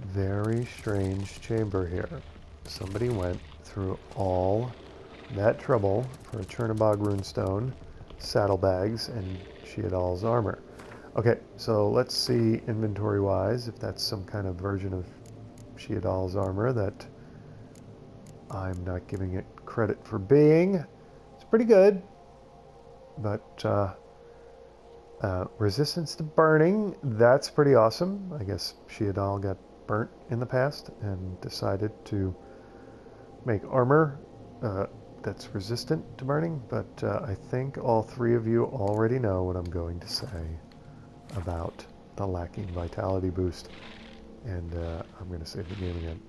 Very strange chamber here. Somebody went through all that trouble for a Chernobog runestone, saddlebags, and Sheodal's armor. Okay, so let's see inventory-wise if that's some kind of version of Sheodal's armor that I'm not giving it credit for being. It's pretty good, but resistance to burning, that's pretty awesome. I guess Sheodal got burnt in the past and decided to make armor that's resistant to burning, but I think all three of you already know what I'm going to say about the lacking vitality boost, and I'm going to save the game again.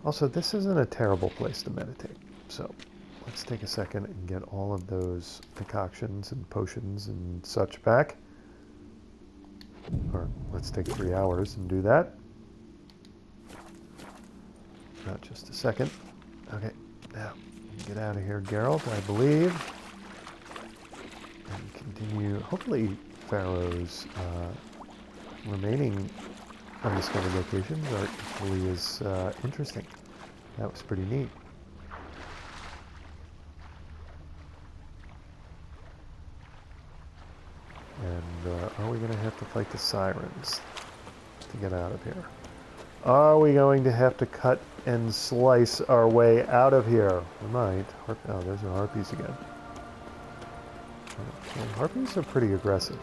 Also, this isn't a terrible place to meditate, so let's take a second and get all of those decoctions and potions and such back. Or let's take 3 hours and do that. Not just a second. Okay, now get out of here, Geralt, I believe. And continue. Hopefully, Pharaoh's remaining undiscovered locations are equally as interesting. That was pretty neat. And are we going to have to fight the sirens to get out of here? Are we going to have to cut and slice our way out of here? We might. Oh, there's the harpies again. Okay, harpies are pretty aggressive.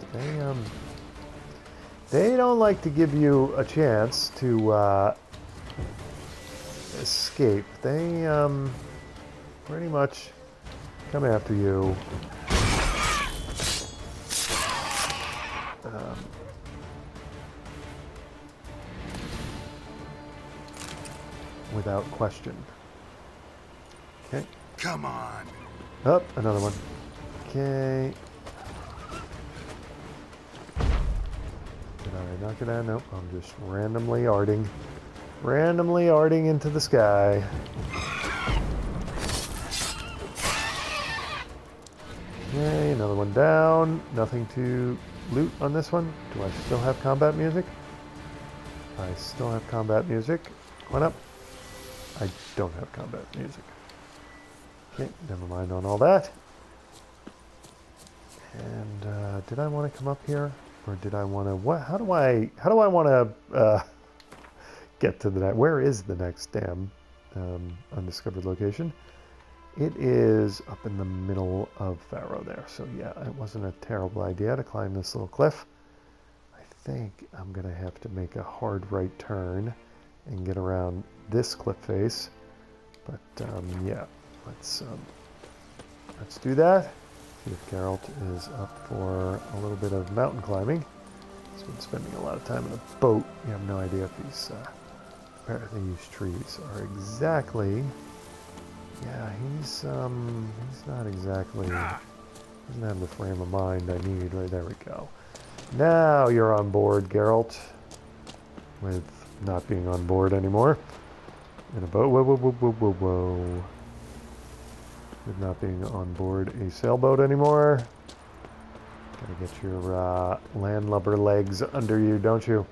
They don't like to give you a chance to escape. They pretty much come after you. Without question. Okay. Come on. Up, another one. Okay. Did I knock it out? Nope. I'm just randomly arting. Randomly arting into the sky. Okay, another one down. Nothing to loot on this one. Do I still have combat music? I still have combat music. One up. I don't have combat music. Okay, never mind on all that. And did I want to come up here, or did I want to? What? How do I want to get to the? Where is the next damn undiscovered location? It is up in the middle of Pharaoh there. So yeah, it wasn't a terrible idea to climb this little cliff. I think I'm gonna have to make a hard right turn and get around this cliff face, but yeah, let's do that. See if Geralt is up for a little bit of mountain climbing. He's been spending a lot of time in a boat. You have no idea if he's apparently these trees are exactly. Yeah, he's not exactly. Doesn't have the frame of mind I need. Right there we go. Now you're on board, Geralt. With not being on board anymore. In a boat. Whoa, whoa, whoa, whoa, whoa, whoa. With not being on board a sailboat anymore. Gotta get your landlubber legs under you, don't you?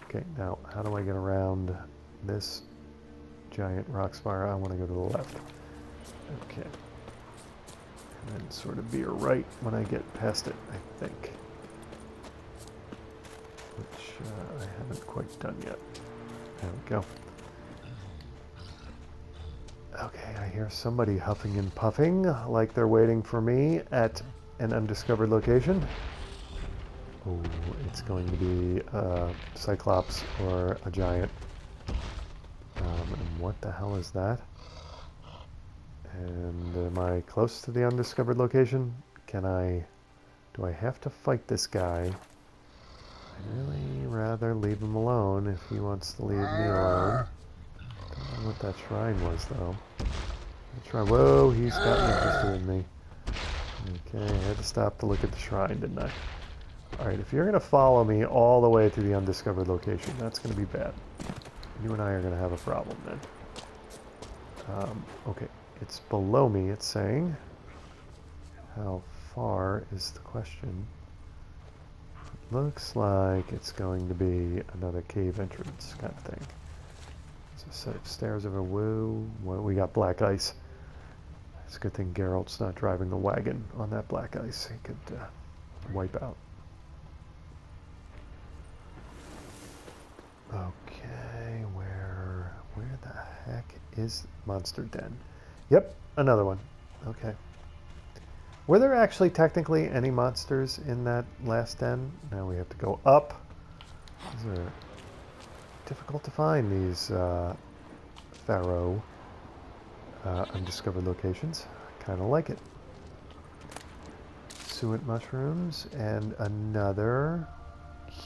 Okay, now how do I get around this giant rock spire? I want to go to the left. Okay. And then sort of veer right when I get past it, I think. Which I haven't quite done yet. There we go. Okay, I hear somebody huffing and puffing like they're waiting for me at an undiscovered location. Oh, it's going to be a Cyclops or a giant. And what the hell is that? And am I close to the undiscovered location? Do I have to fight this guy? I'd really rather leave him alone if he wants to leave me alone. Don't know what that shrine was, though. That shrine. Whoa, he's gotten interested in me. Okay, I had to stop to look at the shrine, didn't I? Alright, if you're going to follow me all the way to the undiscovered location, that's going to be bad. You and I are going to have a problem then. Okay, it's below me, it's saying. How far is the question? Looks like it's going to be another cave entrance kind of thing. There's a set of stairs over. Whoa, well, we got black ice. It's a good thing Geralt's not driving the wagon on that black ice. He could wipe out. Okay, where the heck is Monster Den? Yep, another one. Okay. Were there actually technically any monsters in that last den? Now we have to go up. These are difficult to find, these Pharaoh undiscovered locations. I kind of like it. Suet mushrooms and another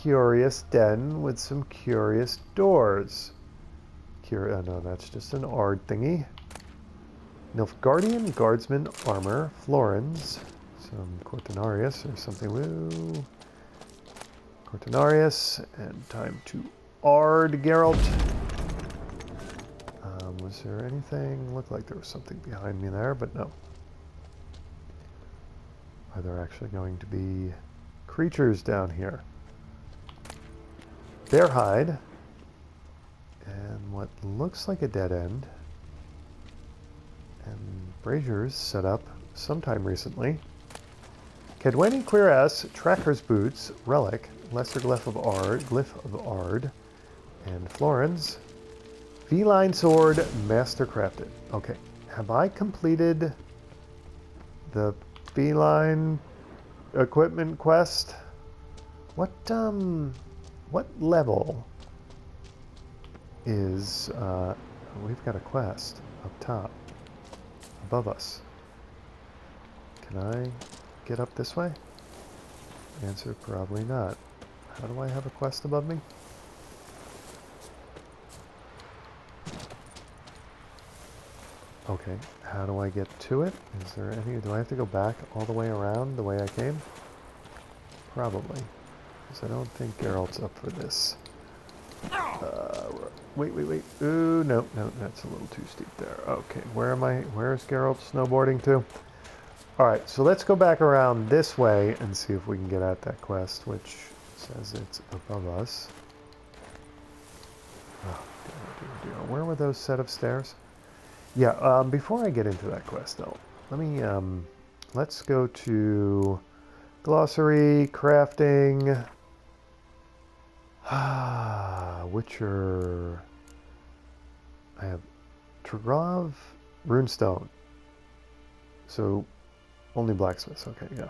curious den with some curious doors. No, that's just an Ard thingy. Nilfgaardian Guardsman armor, Florins, some Cortinarius or something. Woo. Cortinarius, and time to Ard Geralt. Was there anything? Looked like there was something behind me there, but no. Are there actually going to be creatures down here? Bear hide, and what looks like a dead end. And braziers set up sometime recently. Cadweni Cuirass, Tracker's Boots, Relic, Lesser Glyph of Ard, and Florins. Feline Sword, Mastercrafted. Okay, have I completed the feline equipment quest? What level is, we've got a quest up top. Above us. Can I get up this way? Answer, probably not. How do I have a quest above me? Okay, how do I get to it? Is there any, do I have to go back all the way around the way I came? Probably. Because I don't think Geralt's up for this. Wait. Ooh, no, that's a little too steep there. Okay, where's Geralt snowboarding to? Alright, so let's go back around this way and see if we can get at that quest, which says it's above us. Oh, dear. Where were those set of stairs? Yeah, before I get into that quest, though, let me, let's go to glossary, crafting, Witcher. I have Triglav, Runestone. So, only blacksmiths. Okay, yeah.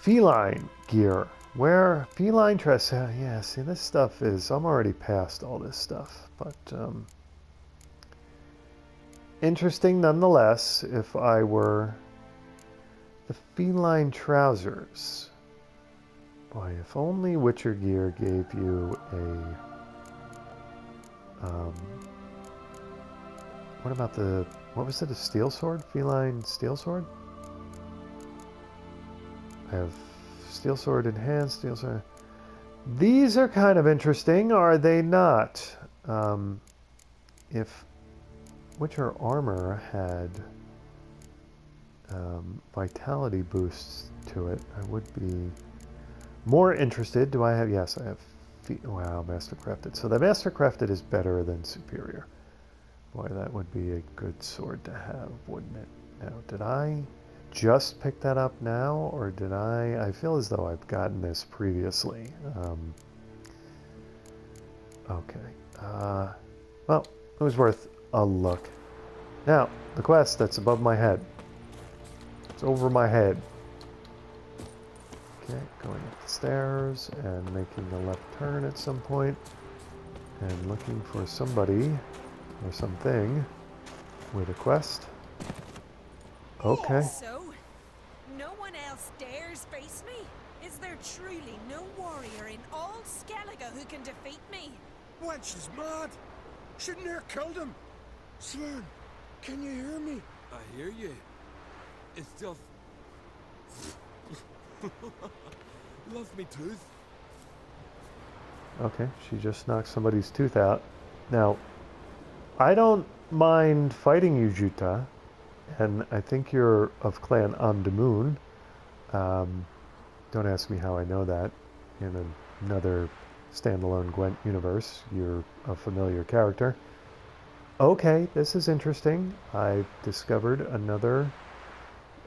Feline gear. Where? Feline dress. Yeah, see, this stuff is... I'm already past all this stuff. But, interesting nonetheless, if I were... The feline trousers. Boy, if only Witcher gear gave you a... what about the... What was it? A steel sword? Feline steel sword? I have steel sword enhanced, steel sword... These are kind of interesting, are they not? If Witcher armor had vitality boosts to it, I would be more interested. Do I have... Yes, I have... Wow, Mastercrafted. So the Mastercrafted is better than Superior. Boy, that would be a good sword to have, wouldn't it? Now, did I just pick that up now, or did I feel as though I've gotten this previously. Okay. Well, it was worth a look. Now, the quest that's above my head. It's over my head. Okay, going up the stairs and making a left turn at some point and looking for somebody or something with a quest. Okay. So, no one else dares face me? Is there truly no warrior in all Skellige who can defeat me? Wench is mad. Shouldn't have killed him. Sloan, can you hear me? I hear you. It's just... Lost me tooth. Okay, she just knocked somebody's tooth out. Now, I don't mind fighting you, Juta, and I think you're of Clan Amdamoon. Don't ask me how I know that. In another standalone Gwent universe, you're a familiar character. Okay, this is interesting. I've discovered another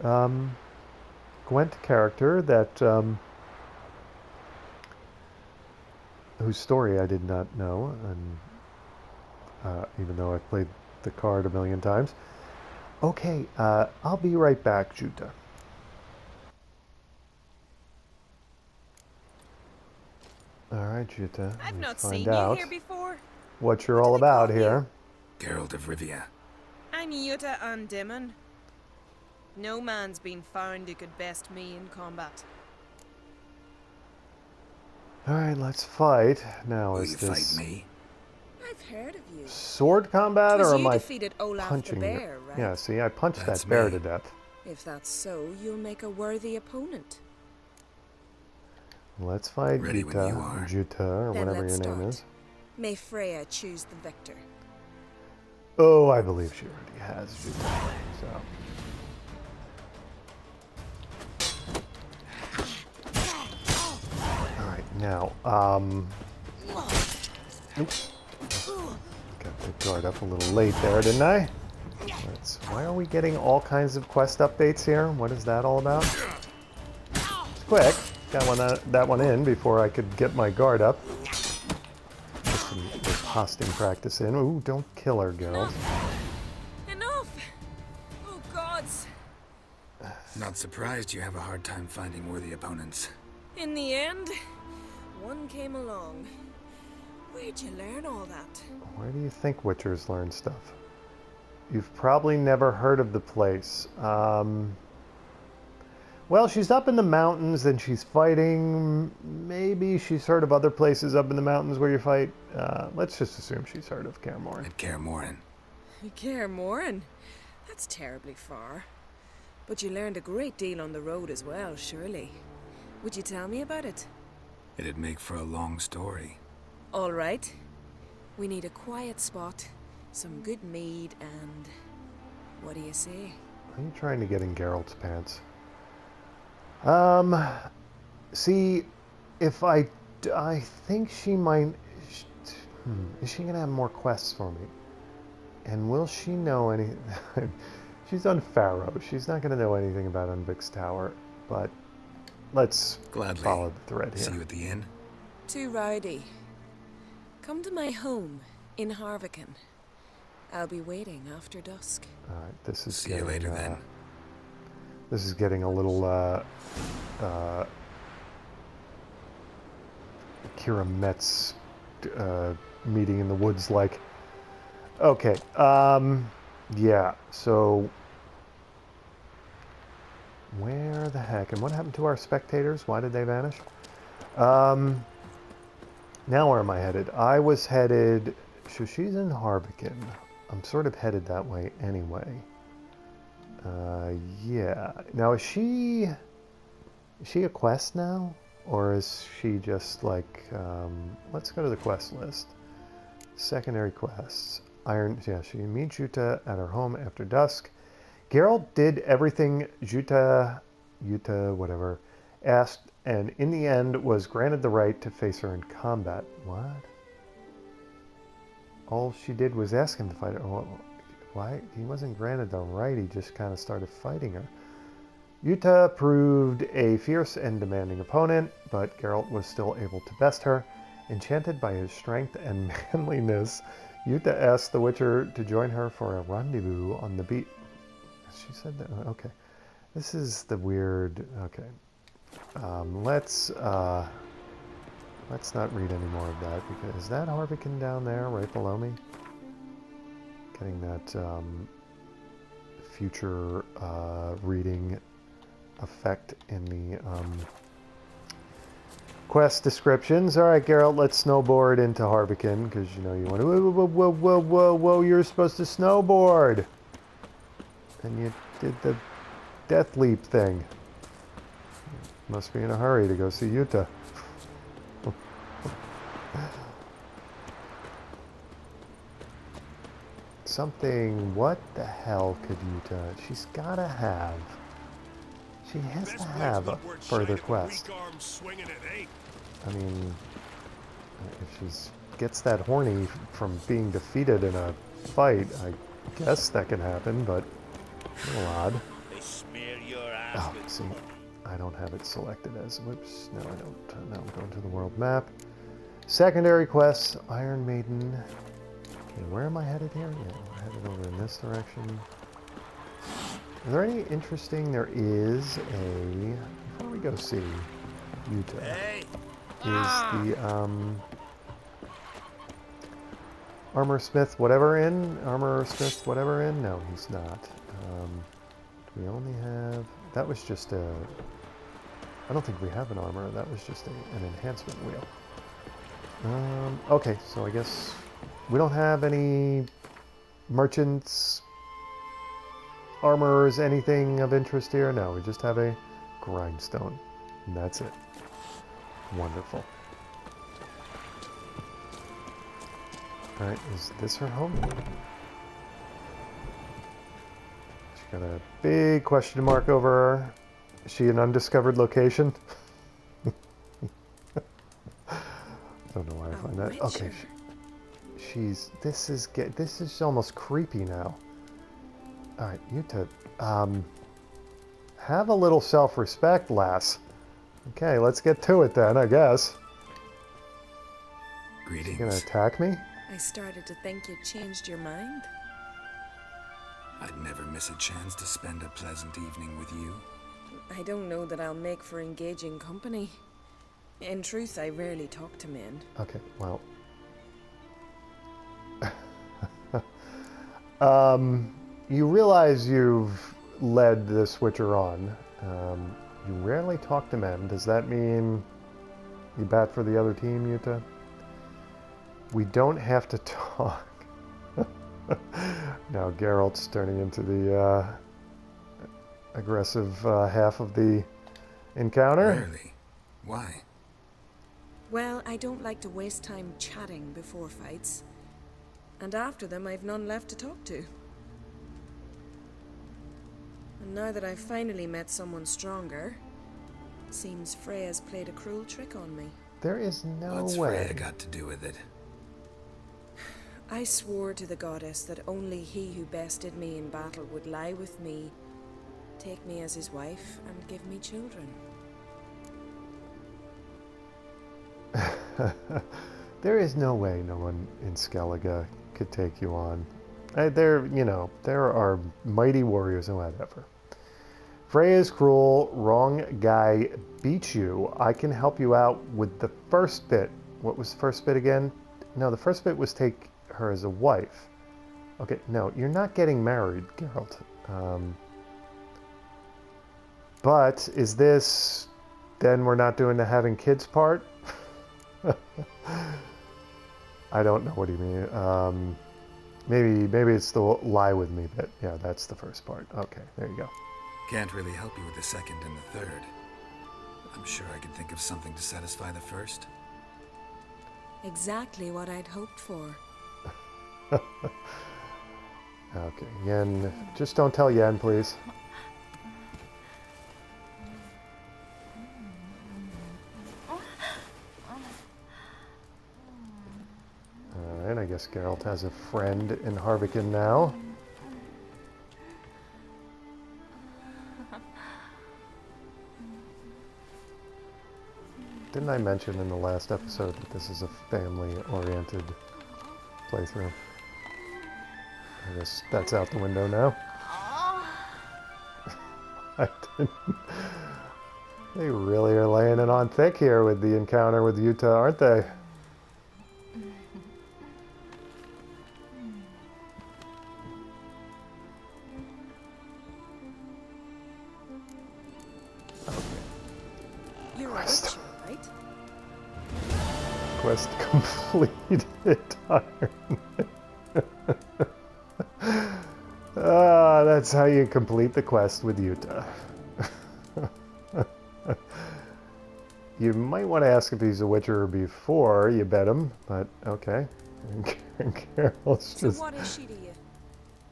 Gwent character that whose story I did not know, and even though I've played the card a million times. Okay, I'll be right back, Juta. Alright, Juta. I've not find seen out you here before. what you're What do all they about call you? here. Geralt of Rivia. I'm Yuta Undimon. No man's been found who could best me in combat. Alright, let's fight. Now, Will is you this fight me? I've heard of you. sword combat, or Twas am you I defeated Olaf the punching bear, you? right? Yeah, see, I punched That's that bear me. to death. If that's so, you'll make a worthy opponent. Let's fight Ready when you are. Juta, or Then whatever let's your name start. is. May Freya choose the victor. Oh, I believe she already has Juta. So. Alright, now, oops. Got the guard up a little late there, didn't I? Why are we getting all kinds of quest updates here? What is that all about? It's quick. Got that one in before I could get my guard up. Get some riposting practice in. Ooh, don't kill her, Geralt. Enough! Oh, gods! Not surprised you have a hard time finding worthy opponents. In the end, one came along. Where'd you learn all that? Where do you think Witchers learn stuff? You've probably never heard of the place. Well, she's up in the mountains and she's fighting. Maybe she's heard of other places up in the mountains where you fight. Let's just assume she's heard of Kaer Morhen. At Kaer Morhen. Kaer Morhen? That's terribly far. But you learned a great deal on the road as well, surely. Would you tell me about it? It'd make for a long story. All right. We need a quiet spot, some good mead, and... what do you say? Are you trying to get in Geralt's pants? See, if I think she might... Is she going to have more quests for me? And will she know anything? She's on Pharaoh. She's not going to know anything about Unvik's Tower, but let's Gladly. follow the thread See you here. at the inn. Too rowdy. Come to my home in Harviken. I'll be waiting after dusk. All right, this is See you getting, later then. This is getting a little Kira Metz meeting in the woods like. Okay, yeah, so where the heck, and what happened to our spectators? Why did they vanish? Now where am I headed? I was headed, so she's in Harbican. I'm sort of headed that way anyway. Yeah. Now is she a quest now? Or is she just like, let's go to the quest list. Secondary quests. Yeah, she meets Juta at her home after dusk. Geralt did everything Juta, whatever, asked, and in the end was granted the right to face her in combat. What? All she did was ask him to fight her. Why? He wasn't granted the right, he just kind of started fighting her. Yuta proved a fierce and demanding opponent, but Geralt was still able to best her. Enchanted by his strength and manliness, Yuta asked the Witcher to join her for a rendezvous on the beach. She said that, okay. This is the weird, okay. Let's not read any more of that, because is that Harvican down there, right below me? Getting that future reading effect in the quest descriptions. All right, Geralt, let's snowboard into Harbican because you know you want to. Whoa, whoa, whoa, whoa, whoa, whoa! You're supposed to snowboard, and you did the death leap thing. Must be in a hurry to go see Yuta. Something. What the hell could Yuta? She's gotta have. She has to have a further quest. I mean, if she gets that horny from being defeated in a fight, I guess that can happen, but a little odd. Oh, see, I don't have it selected as, whoops, no I don't. Now I'm going to the world map. Secondary quests, Iron Maiden. Okay, where am I headed here? Yeah, we're headed over in this direction. Is there any interesting? There is a... Before we go see Yuta, is the Armor Smith whatever in? Armor Smith whatever in? No, he's not. Do we only have... That was just a... I don't think we have an armor. That was just an enhancement wheel. Okay, so I guess we don't have any merchants... armors, anything of interest here? No, we just have a grindstone. And that's it. Wonderful. Alright, is this her home? She's got a big question mark over her. Is she an undiscovered location? Don't know why I find that. Okay, she's... This is almost creepy now. Alright, Yuta, have a little self-respect, lass. Okay, let's get to it then, I guess. Greetings. You gonna attack me? I started to think you'd changed your mind. I'd never miss a chance to spend a pleasant evening with you. I don't know that I'll make for engaging company. In truth, I rarely talk to men. Okay, well... You realize you've led the switcher on. You rarely talk to men. Does that mean you bat for the other team, Yuta? We don't have to talk. Now Geralt's turning into the aggressive half of the encounter. Rarely? Why? Well, I don't like to waste time chatting before fights. And after them, I've none left to talk to. And now that I've finally met someone stronger, seems Freya's played a cruel trick on me. There is no What's way. Freya got to do with it? I swore to the goddess that only he who bested me in battle would lie with me, take me as his wife, and give me children. There is no way no one in Skellige could take you on. There are mighty warriors and whatever. Freya is cruel, wrong guy beats you. I can help you out with the first bit. What was the first bit again? No, the first bit was take her as a wife. Okay, no, you're not getting married, Geralt. But is this... Then we're not doing the having kids part? I don't know what you mean. Maybe it's the lie with me bit. Yeah, that's the first part. Okay, there you go. Can't really help you with the second and the third. I'm sure I can think of something to satisfy the first. Exactly what I'd hoped for. Okay, Yen. Just don't tell Yen, please. Alright, I guess Geralt has a friend in Harbican now. Didn't I mention in the last episode that this is a family-oriented playthrough? I guess that's out the window now. I didn't. They really are laying it on thick here with the encounter with Yuta, aren't they? You're a witcher, right? Quest completed. Iron. That's how you complete the quest with Utah. You might want to ask if he's a Witcher before you bet him, but okay. Geralt's So just... what is she to you?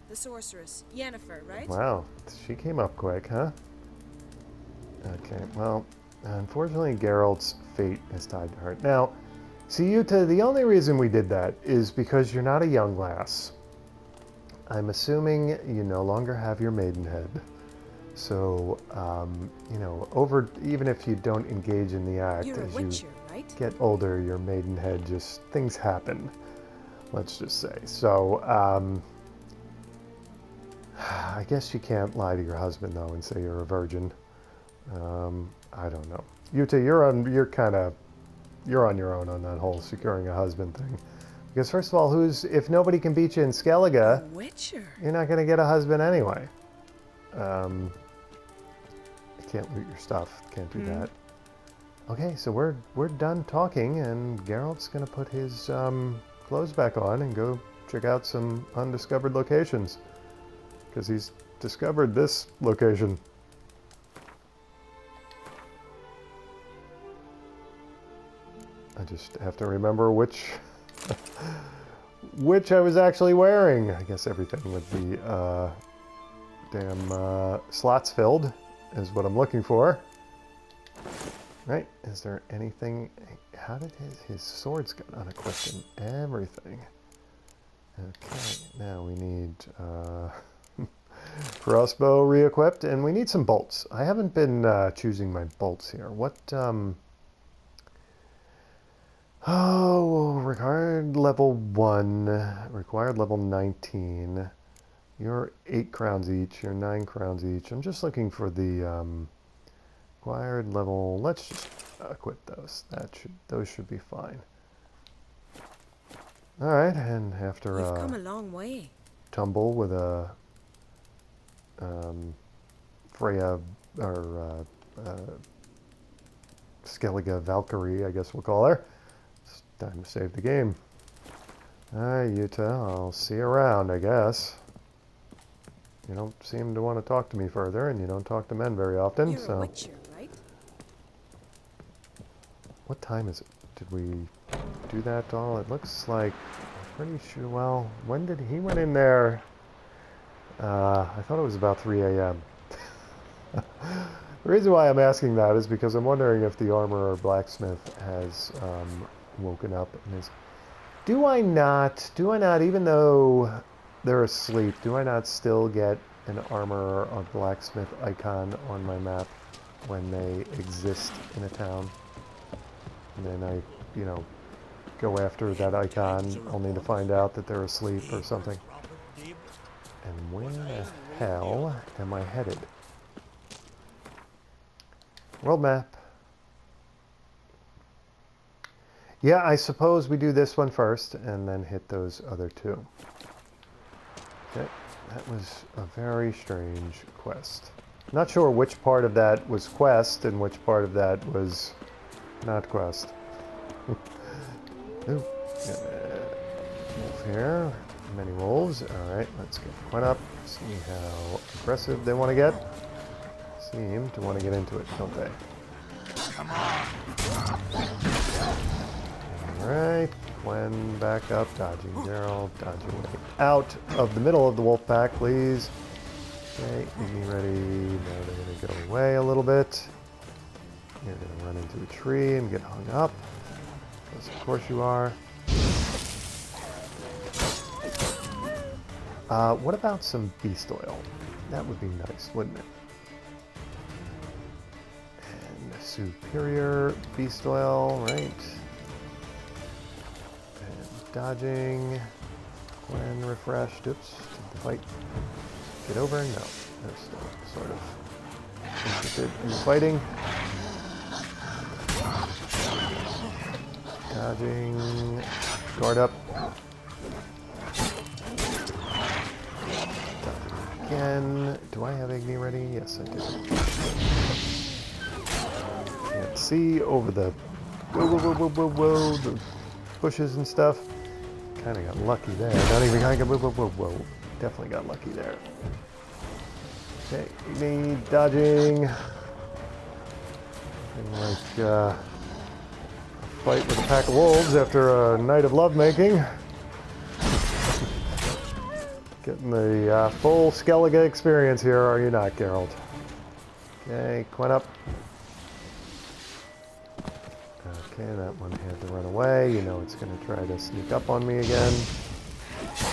The sorceress, Yennefer, right? Wow, she came up quick, huh? Okay, well, unfortunately Geralt's fate is tied to her. Now, see, Yuta, the only reason we did that is because you're not a young lass. I'm assuming you no longer have your maidenhead. So, you know, even if you don't engage in the act, You're a as Witcher, you right? get older, your maidenhead just, things happen, let's just say. So, I guess you can't lie to your husband, though, and say you're a virgin. I don't know. Yuta, you're on your own on that whole securing a husband thing. Because first of all, if nobody can beat you in Skellige, A Witcher. you're not going to get a husband anyway. You can't loot your stuff. Can't do that. Okay, so we're done talking, and Geralt's going to put his clothes back on and go check out some undiscovered locations. Because he's discovered this location. I just have to remember which I was actually wearing. I guess everything with the damn slots filled is what I'm looking for. Right? Is there anything? How did his swords get unequipped and everything? Okay, now we need crossbow re-equipped, and we need some bolts. I haven't been choosing my bolts here. What, oh, required level 1, required level 19. You're 8 crowns each, you're 9 crowns each. I'm just looking for the required level. Let's just equip those. Those should be fine. All right, and after You've come a long way. tumble with a Freya or Skellige Valkyrie, I guess we'll call her. It's time to save the game. Alright, Yuta, I'll see you around, I guess. You don't seem to want to talk to me further, and you don't talk to men very often, You're so... a Witcher, right? What time is it? Did we do that all? It looks like... I'm pretty sure... Well, when did he went in there? I thought it was about 3 a.m. The reason why I'm asking that is because I'm wondering if the armorer or blacksmith has woken up and is... Do I not, even though they're asleep, do I not still get an armorer or blacksmith icon on my map when they exist in a town? And then I, you know, go after that icon only to find out that they're asleep or something. And where the hell am I headed? World map. Yeah, I suppose we do this one first and then hit those other two. Okay, that was a very strange quest. Not sure which part of that was quest and which part of that was not quest. Ooh, wolf here. Many wolves. Alright, let's get Quen up. See how aggressive they want to get. Seem to want to get into it, don't they? Come on. Alright, Quen back up, dodging Geralt, dodging out of the middle of the wolf pack, please. Okay, me ready. Now they're going to go away a little bit. You're going to run into a tree and get hung up. Because of course you are. What about some beast oil? That would be nice, wouldn't it? And superior beast oil, right? And dodging. Quen refreshed. Oops. Did the fight get over? No. They're still sort of interested in fighting. Dodging. Guard up. Again. Do I have Igni ready? Yes, I do. Can't see over the... Whoa. bushes and stuff. Kind of got lucky there. Not even kind of, whoa. Definitely got lucky there. Okay, me dodging. And like a fight with a pack of wolves after a night of lovemaking. Getting the full Skellige experience here, are you not, Geralt? Okay, Quinn up. Okay, that one had to run away. You know it's going to try to sneak up on me again.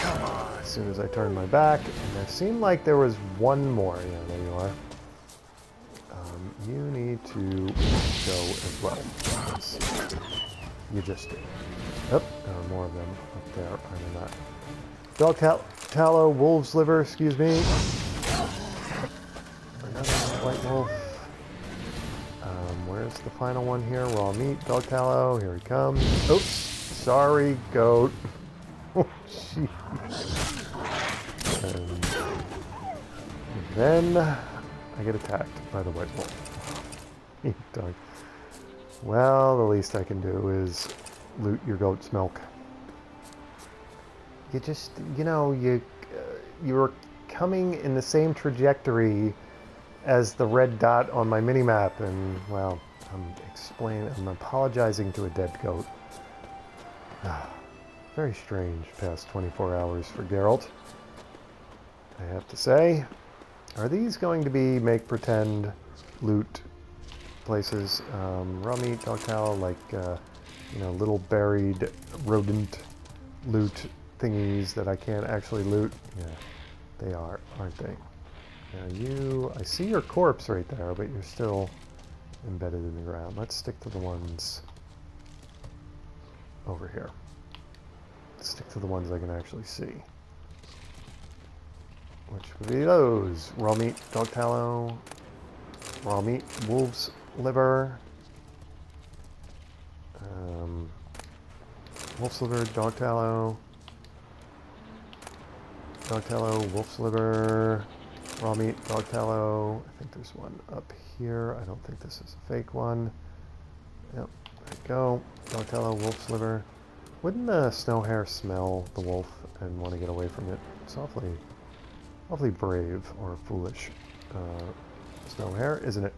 Come on. As soon as I turned my back. And there seemed like there was one more. Yeah, there you are. You need to go as well. You just did. Oh, there are more of them up there, are there not? Dog tallow, wolf's liver, excuse me. Another white wolf. Where's the final one here? Raw meat, dog tallow. Here he comes. Oops. Sorry, goat. Oh, jeez. And then I get attacked by the white wolf. Dog. Well, the least I can do is loot your goat's milk. You just, you know, you're coming in the same trajectory as the red dot on my mini-map, and, well, I'm apologizing to a dead goat. Very strange past 24 hours for Geralt, I have to say. Are these going to be make-pretend loot places? Raw meat, dog tallow, like, you know, little buried rodent loot thingies that I can't actually loot? Yeah, they are, aren't they? Now I see your corpse right there, but you're still embedded in the ground. Let's stick to the ones over here. Let's stick to the ones I can actually see. Which would be those. Raw meat, dog tallow, raw meat, wolf's liver, wolf's liver, dog tallow, wolf's liver, raw meat, dog tallow. I think there's one up here. I don't think this is a fake one. Yep, there we go. Dog tallow, wolf's liver. Wouldn't the snow hare smell the wolf and want to get away from it? It's awfully brave or foolish snow hare, isn't it?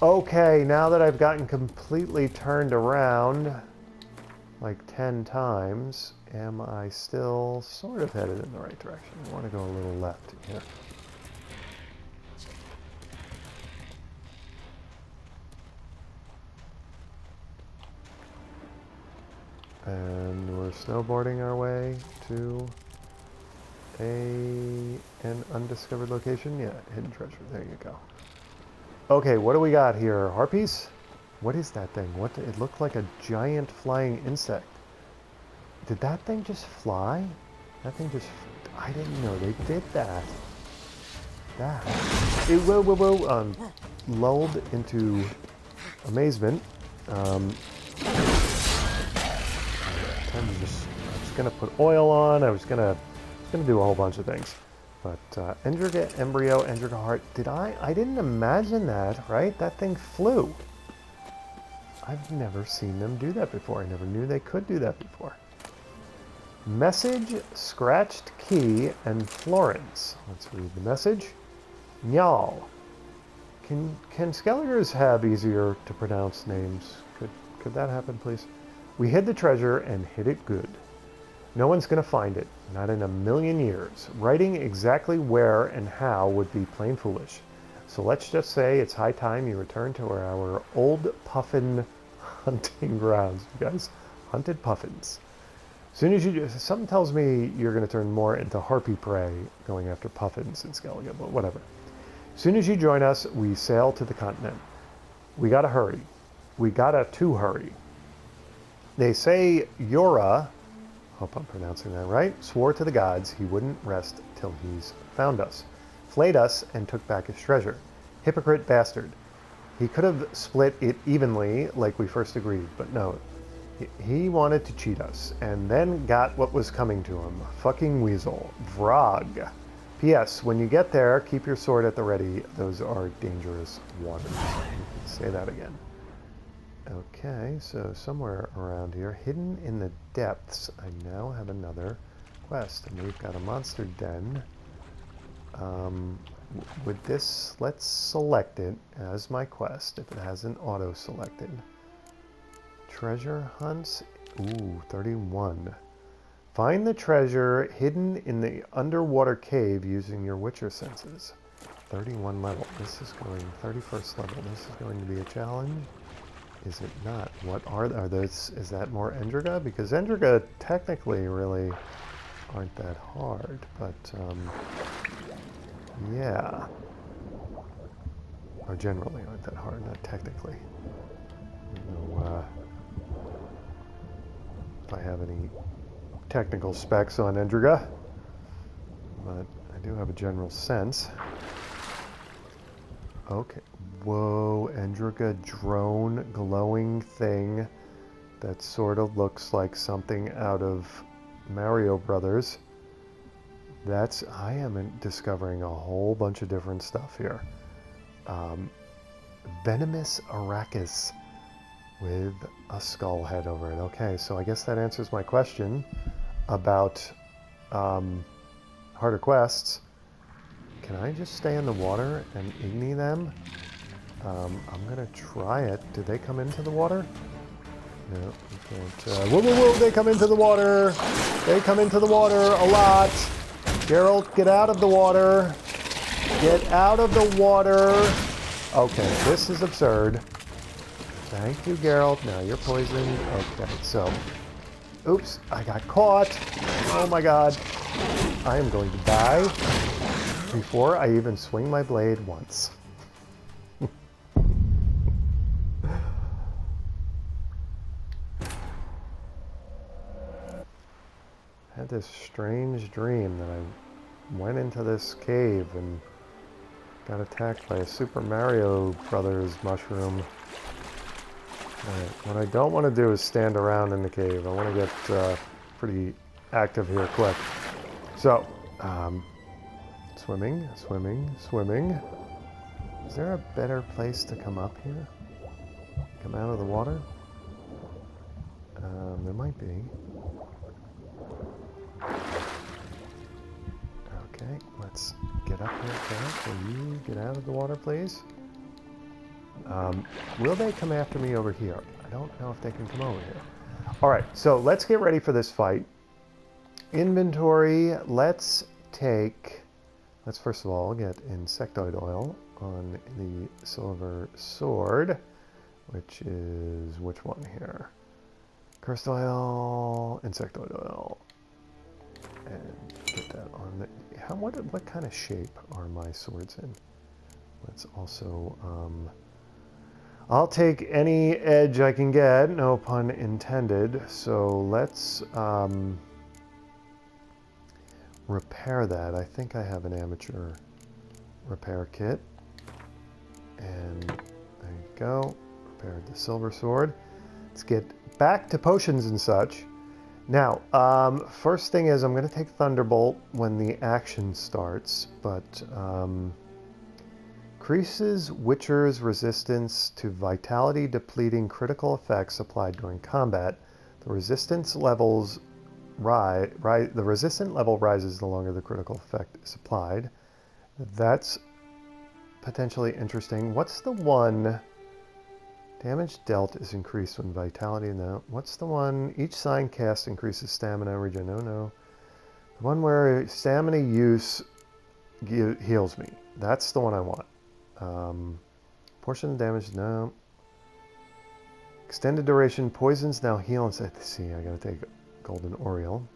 Okay, now that I've gotten completely turned around like 10 times, am I still sort of headed in the right direction? I want to go a little left here. And we're snowboarding our way to an undiscovered location. Yeah, hidden treasure. There you go. Okay, what do we got here? Harpies? What is that thing? It looked like a giant flying insect. Did that thing just fly? That thing just... I didn't know they did that. Whoa. Lulled into amazement. I was gonna put oil on. I was gonna do a whole bunch of things. But Endriga embryo, Endriga heart. I didn't imagine that, right? That thing flew. I've never seen them do that before. I never knew they could do that before. Message, scratched key, and Florence. Let's read the message. Njal. Can Skelligers have easier to pronounce names? Could that happen, please? We hid the treasure and hid it good. No one's going to find it, not in a million years. Writing exactly where and how would be plain foolish. So let's just say it's high time you return to our old puffin hunting grounds. You guys hunted puffins. Soon as you... Something tells me you're going to turn more into harpy prey going after puffins in Skellige, but whatever. Soon as you join us, we sail to the continent. We gotta hurry. We gotta hurry. They say Yora, hope I'm pronouncing that right, swore to the gods he wouldn't rest till he's found us, flayed us, and took back his treasure. Hypocrite bastard. He could have split it evenly like we first agreed, but no. He wanted to cheat us, and then got what was coming to him. Fucking weasel. Vrog. P.S. When you get there, keep your sword at the ready. Those are dangerous waters. Say that again. Okay, so somewhere around here, hidden in the depths, I now have another quest. And we've got a monster den. With this, let's select it as my quest, if it hasn't auto-selected. Treasure hunts, ooh, 31. Find the treasure hidden in the underwater cave using your Witcher senses. 31 level. This is going 31st level. This is going to be a challenge. Is it not? What are those? Is that more Endriga? Because Endriga technically really aren't that hard, but yeah. Or generally aren't that hard, not technically. I don't know if I have any technical specs on Endriga, but I do have a general sense. Okay. Whoa, Endriga drone glowing thing that sort of looks like something out of Mario Brothers. I am discovering a whole bunch of different stuff here. Venomous Arrakis with a skull head over it. Okay, so I guess that answers my question about harder quests. Can I just stay in the water and igni them? I'm gonna try it. Do they come into the water? No, you can't. Whoa, whoa, whoa! They come into the water! They come into the water a lot! Geralt, get out of the water! Get out of the water! Okay, this is absurd. Thank you, Geralt. Now you're poisoned. Okay, so... Oops, I got caught! Oh my god. I am going to die before I even swing my blade once. I had this strange dream that I went into this cave and got attacked by a Super Mario Brothers mushroom. Alright, what I don't want to do is stand around in the cave. I want to get pretty active here quick. So, swimming, swimming, swimming. Is there a better place to come up here? Come out of the water? There might be. Okay, let's get up here. Okay, will you get out of the water, please? Will they come after me over here? I don't know if they can come over here. Alright, so let's get ready for this fight. Inventory, let's first of all get insectoid oil on the silver sword, which is which one here? Cursed oil, insectoid oil. And get that on the... What kind of shape are my swords in? Let's also... I'll take any edge I can get, no pun intended. So let's repair that. I think I have an amateur repair kit. And there you go. Repaired the silver sword. Let's get back to potions and such. Now, first thing is I'm going to take Thunderbolt when the action starts, but increases Witcher's resistance to vitality depleting critical effects applied during combat. The resistance levels the resistant level rises the longer the critical effect is applied. That's potentially interesting. What's the one? Damage dealt is increased when vitality. No. What's the one? Each sign cast increases stamina regen. Oh no. The one where stamina use heals me. That's the one I want. Portion of damage. No. Extended duration. Poisons now heal. See, I gotta take Golden Oriole.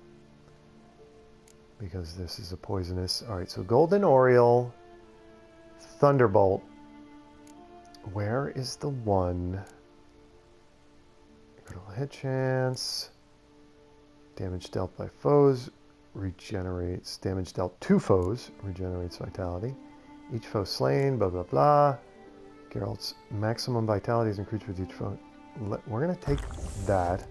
Because this is a poisonous. Alright, so Golden Oriole. Thunderbolt. Where is the one? Critical hit chance. Damage dealt by foes regenerates. Damage dealt to foes regenerates vitality. Each foe slain, blah blah blah. Geralt's maximum vitality is increased with each foe. We're going to take that.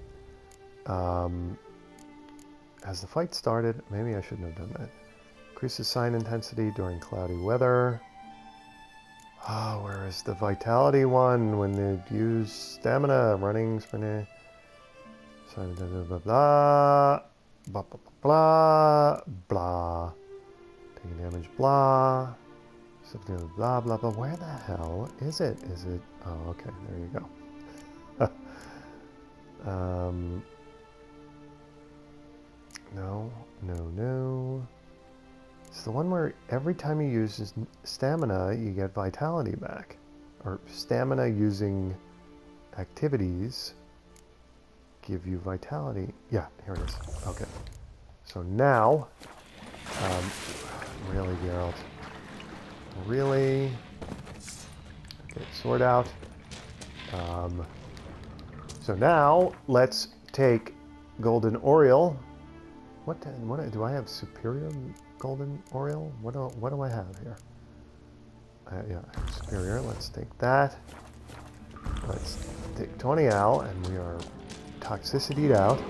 As the fight started, maybe I shouldn't have done that. Increases sign intensity during cloudy weather. Oh, where is the vitality one when they use stamina, running, sprinting, blah blah blah blah blah blah blah, taking damage, blah, blah blah blah. Where the hell is it? Is it? Oh, okay, there you go. No, no, no. It's the one where every time you use stamina, you get vitality back. Or stamina using activities give you vitality. Yeah, here it is. Okay. So now, really, Geralt? Really? Okay, sword out. So now, let's take Golden Oriole. What do I have? Superior Golden Oriole? What do I have here? Yeah, Superior. Let's take that. Let's take 20 Al, and we are toxicity'd out.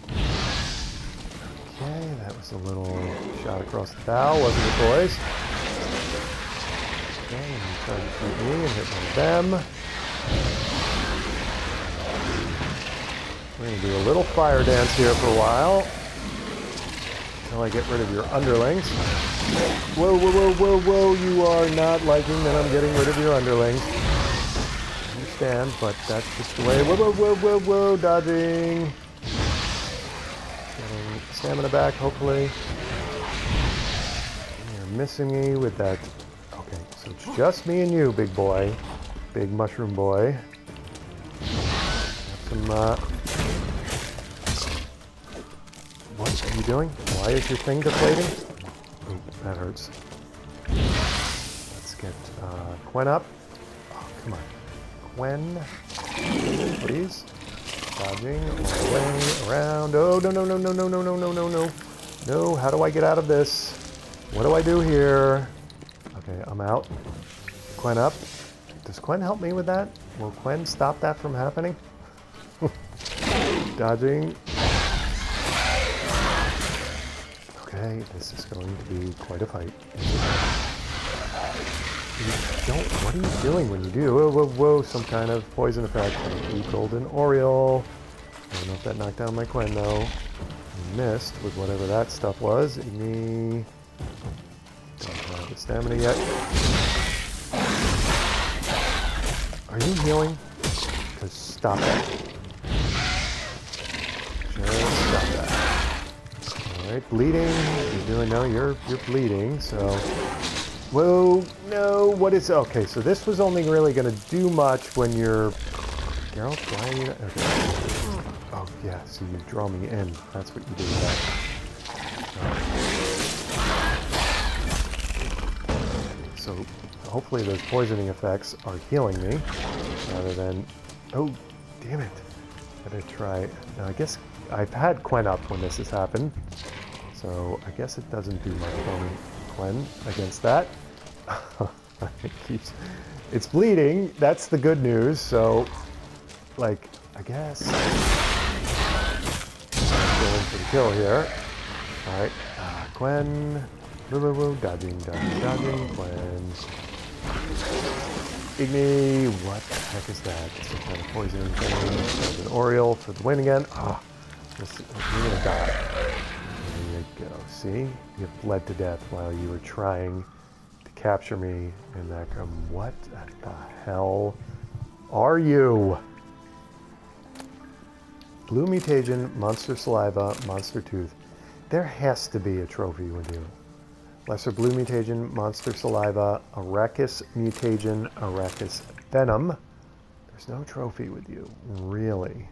Okay, that was a little shot across the bow, wasn't it, boys? Okay, and you tried to shoot me and hit one of them. We're going to do a little fire dance here for a while. Until I get rid of your underlings. Whoa, whoa, whoa, whoa, whoa. You are not liking that I'm getting rid of your underlings. I understand, but that's just the way. Whoa, whoa, whoa, whoa, whoa. Dodging. Getting stamina back, hopefully. You're missing me with that. Okay, so it's just me and you, big boy. Big mushroom boy. Got some, what are you doing? Why is your thing deflating? Ooh, that hurts. Let's get Quen up. Oh, come on. Quen, please. Dodging all the way around. Oh, no, no, no, no, no, no, no, no, no, no. No, how do I get out of this? What do I do here? Okay, I'm out. Quen up. Does Quen help me with that? Will Quen stop that from happening? Dodging. Okay, this is going to be quite a fight. What are you doing when you do? Whoa, whoa, whoa, some kind of poison effect. Golden Oriole. I don't know if that knocked down my Quen, though. I missed with whatever that stuff was. Me. Don't have the stamina yet. Are you healing? Because stop that. Just stop that. Alright, bleeding. You're doing, no, you're bleeding, so. Whoa, no, what is, okay, so this was only really going to do much when you're, Geralt, why are you not, okay. Oh, yeah, so you draw me in. That's what you do with that. So, hopefully those poisoning effects are healing me, rather than, oh, damn it. Better try, now I guess I've had Quen up when this has happened, so I guess it doesn't do much for me, Quen, against that. It's bleeding, that's the good news, so, like, I guess, going for the kill here. Alright, Quen, dodging, Quen. Igni, what the heck is that? Some kind of poisoning thing. An Oriole for the win again. Ah, you're gonna die. There you go. See? You bled to death while you were trying to capture me in that room. What the hell are you? Blue Mutagen, Monster Saliva, Monster Tooth. There has to be a trophy with you. Lesser Blue Mutagen, Monster Saliva, Arrakis Mutagen, Arrakis Venom. There's no trophy with you, really.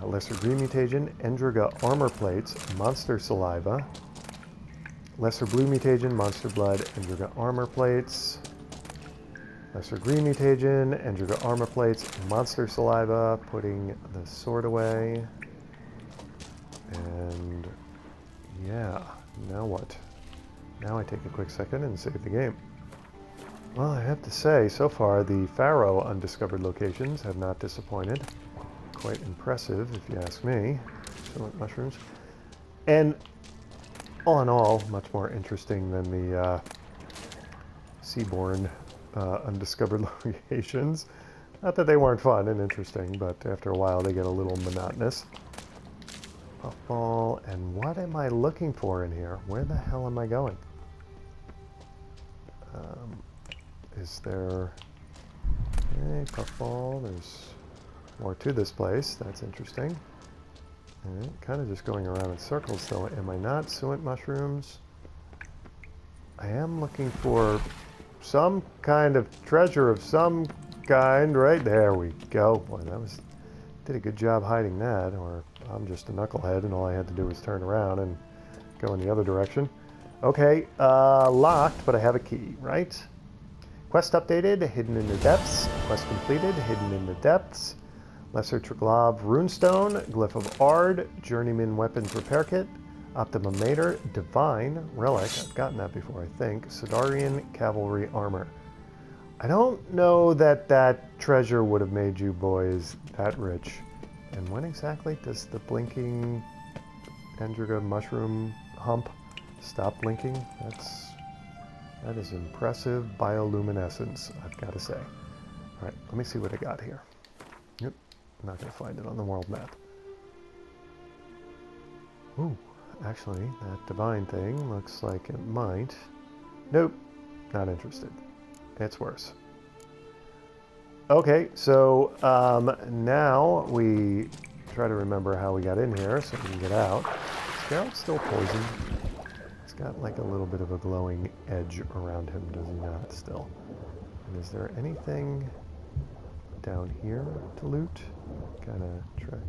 Lesser Green Mutagen, Endriga Armor Plates, Monster Saliva. Lesser Blue Mutagen, Monster Blood, Endriga Armor Plates. Lesser Green Mutagen, Endriga Armor Plates, Monster Saliva, putting the sword away. And yeah. Now what? Now I take a quick second and save the game. Well, I have to say, so far, the Pharaoh undiscovered locations have not disappointed. Quite impressive, if you ask me. Excellent mushrooms. And, all in all, much more interesting than the seaborne undiscovered locations. Not that they weren't fun and interesting, but after a while they get a little monotonous. Puffball, and what am I looking for in here? Where the hell am I going? Is there... Hey, puffball, there's more to this place. That's interesting. Alright, kind of just going around in circles though. Am I not? Suet mushrooms. I am looking for some kind of treasure of some kind. Right there we go. Boy, did a good job hiding that. Or I'm just a knucklehead and all I had to do was turn around and go in the other direction. Okay, locked, but I have a key, right? Quest updated, hidden in the depths. Quest completed, hidden in the depths. Lesser Triglav runestone, glyph of Ard, journeyman weapons repair kit, Optimum Mater, divine relic. I've gotten that before, I think. Sidarian cavalry armor. I don't know that that treasure would have made you boys that rich. And when exactly does the blinking Endriga mushroom hump stop blinking? That is impressive bioluminescence, I've got to say. All right, let me see what I got here. Yep, I'm not going to find it on the world map. Ooh, actually, that divine thing looks like it might. Nope, not interested. It's worse. Okay, so now we try to remember how we got in here so we can get out. Is Geralt still poisoned? He's got like a little bit of a glowing edge around him, does he not, still? And is there anything down here to loot? Kind of try.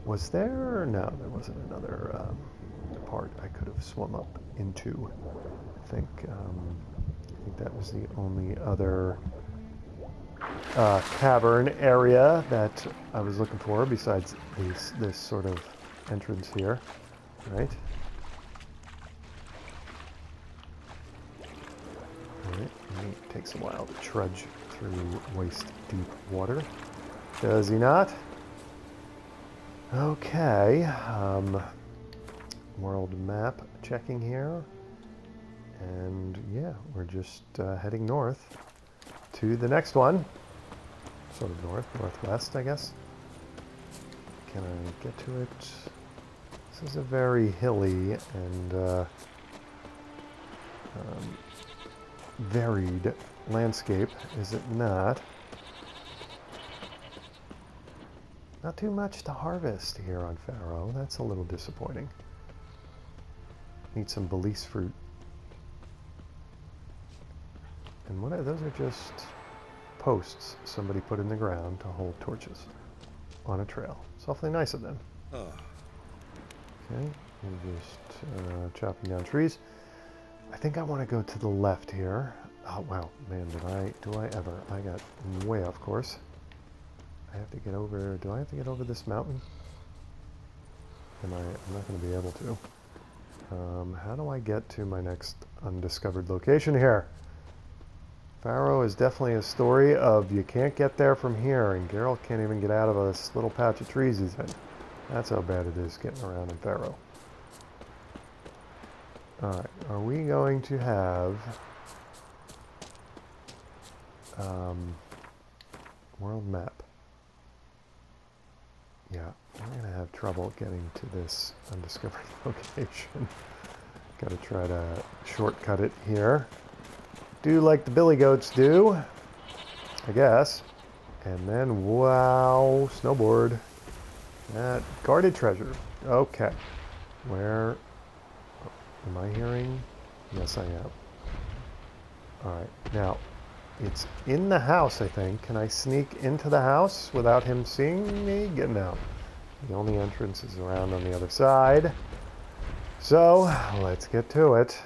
Was there? No, there wasn't another part I could have swum up into. I think that was the only other cavern area that I was looking for besides this sort of entrance here, right? Alright, it takes a while to trudge through waist-deep water. Does he not? Okay, world map checking here. And yeah, we're just heading north to the next one. Sort of northwest, I guess. Can I get to it? This is a very hilly and varied landscape, is it not? Not too much to harvest here on Faro. That's a little disappointing. Need some Belize fruit. And what are those? Are just posts somebody put in the ground to hold torches on a trail. It's awfully nice of them. Okay, and just chopping down trees. I think I want to go to the left here. Oh wow, man, do I ever? I got way off course. I have to get over. Do I have to get over this mountain? I'm not going to be able to. How do I get to my next undiscovered location here? Faro is definitely a story of you can't get there from here, and Geralt can't even get out of this little patch of trees he's in. That's how bad it is getting around in Faro. Alright, are we going to have world map? Yeah, we're going to have trouble getting to this undiscovered location. Gotta try to shortcut it here. Do like the billy goats do, I guess. And then, wow, snowboard. That guarded treasure. Okay. Where am I hearing? Yes, I am. Alright, now, it's in the house, I think. Can I sneak into the house without him seeing me? Getting out. The only entrance is around on the other side. So, let's get to it.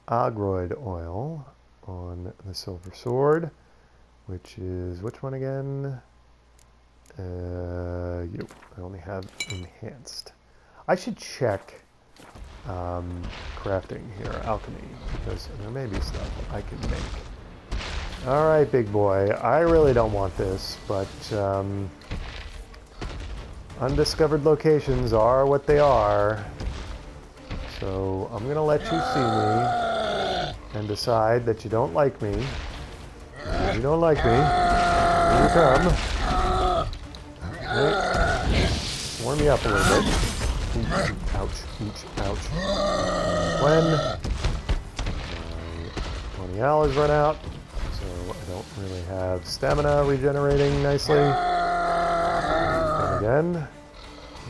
Agroid oil on the silver sword, which is, which one again? You. I only have enhanced. I should check crafting here, alchemy, because there may be stuff I can make. Alright, big boy, I really don't want this, but undiscovered locations are what they are. So I'm gonna let you see me. and decide that you don't like me. If you don't like me, here you come. Okay. Warm me up a little bit. Ouch, ouch. When 20 hours run out, so I don't really have stamina regenerating nicely. And again,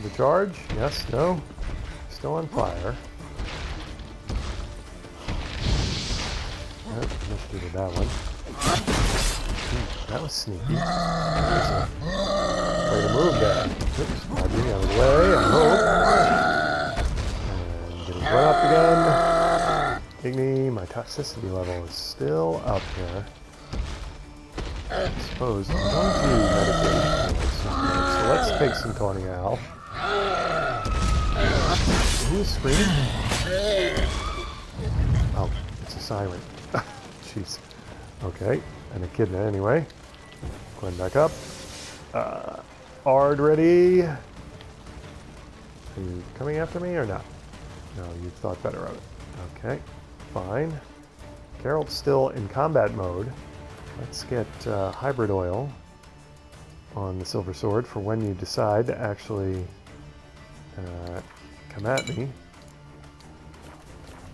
the charge, yes, no, still on fire. Oh, let's do that one. Ooh, that was sneaky. Way to move there. Oops, dodging out of the way, I hope. And getting run up again. Igni, my toxicity level is still up here. I suppose I'm going to meditate. So let's take some Tawny Owl. Who's screaming? Oh, it's a siren. Jeez. Okay, and Echidna anyway. Going back up. Ard ready. Are you coming after me or not? No, you thought better of it. Okay, fine. Geralt's still in combat mode. Let's get hybrid oil on the silver sword for when you decide to actually come at me.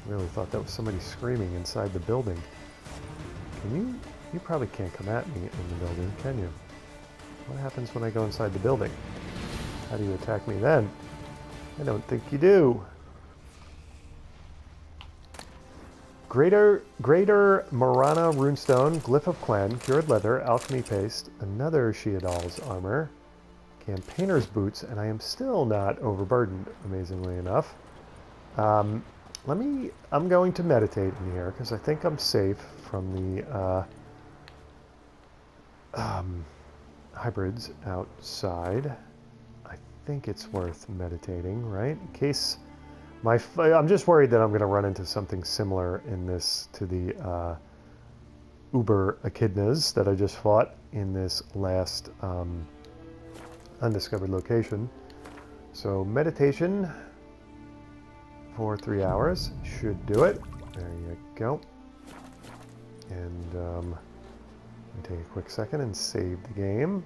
Really thought that was somebody screaming inside the building. Can you? You probably can't come at me in the building, can you? What happens when I go inside the building? How do you attack me then? I don't think you do. Greater Morana runestone, glyph of Quen, cured leather, alchemy paste, another Sheodal's armor, campaigner's boots, and I am still not overburdened, amazingly enough. I'm going to meditate in here because I think I'm safe from the hybrids outside. I think it's worth meditating, right? In case I'm just worried that I'm going to run into something similar in this to the Uber Echidnas that I just fought in this last undiscovered location. So meditation for 3 hours should do it. There you go. And take a quick second and save the game.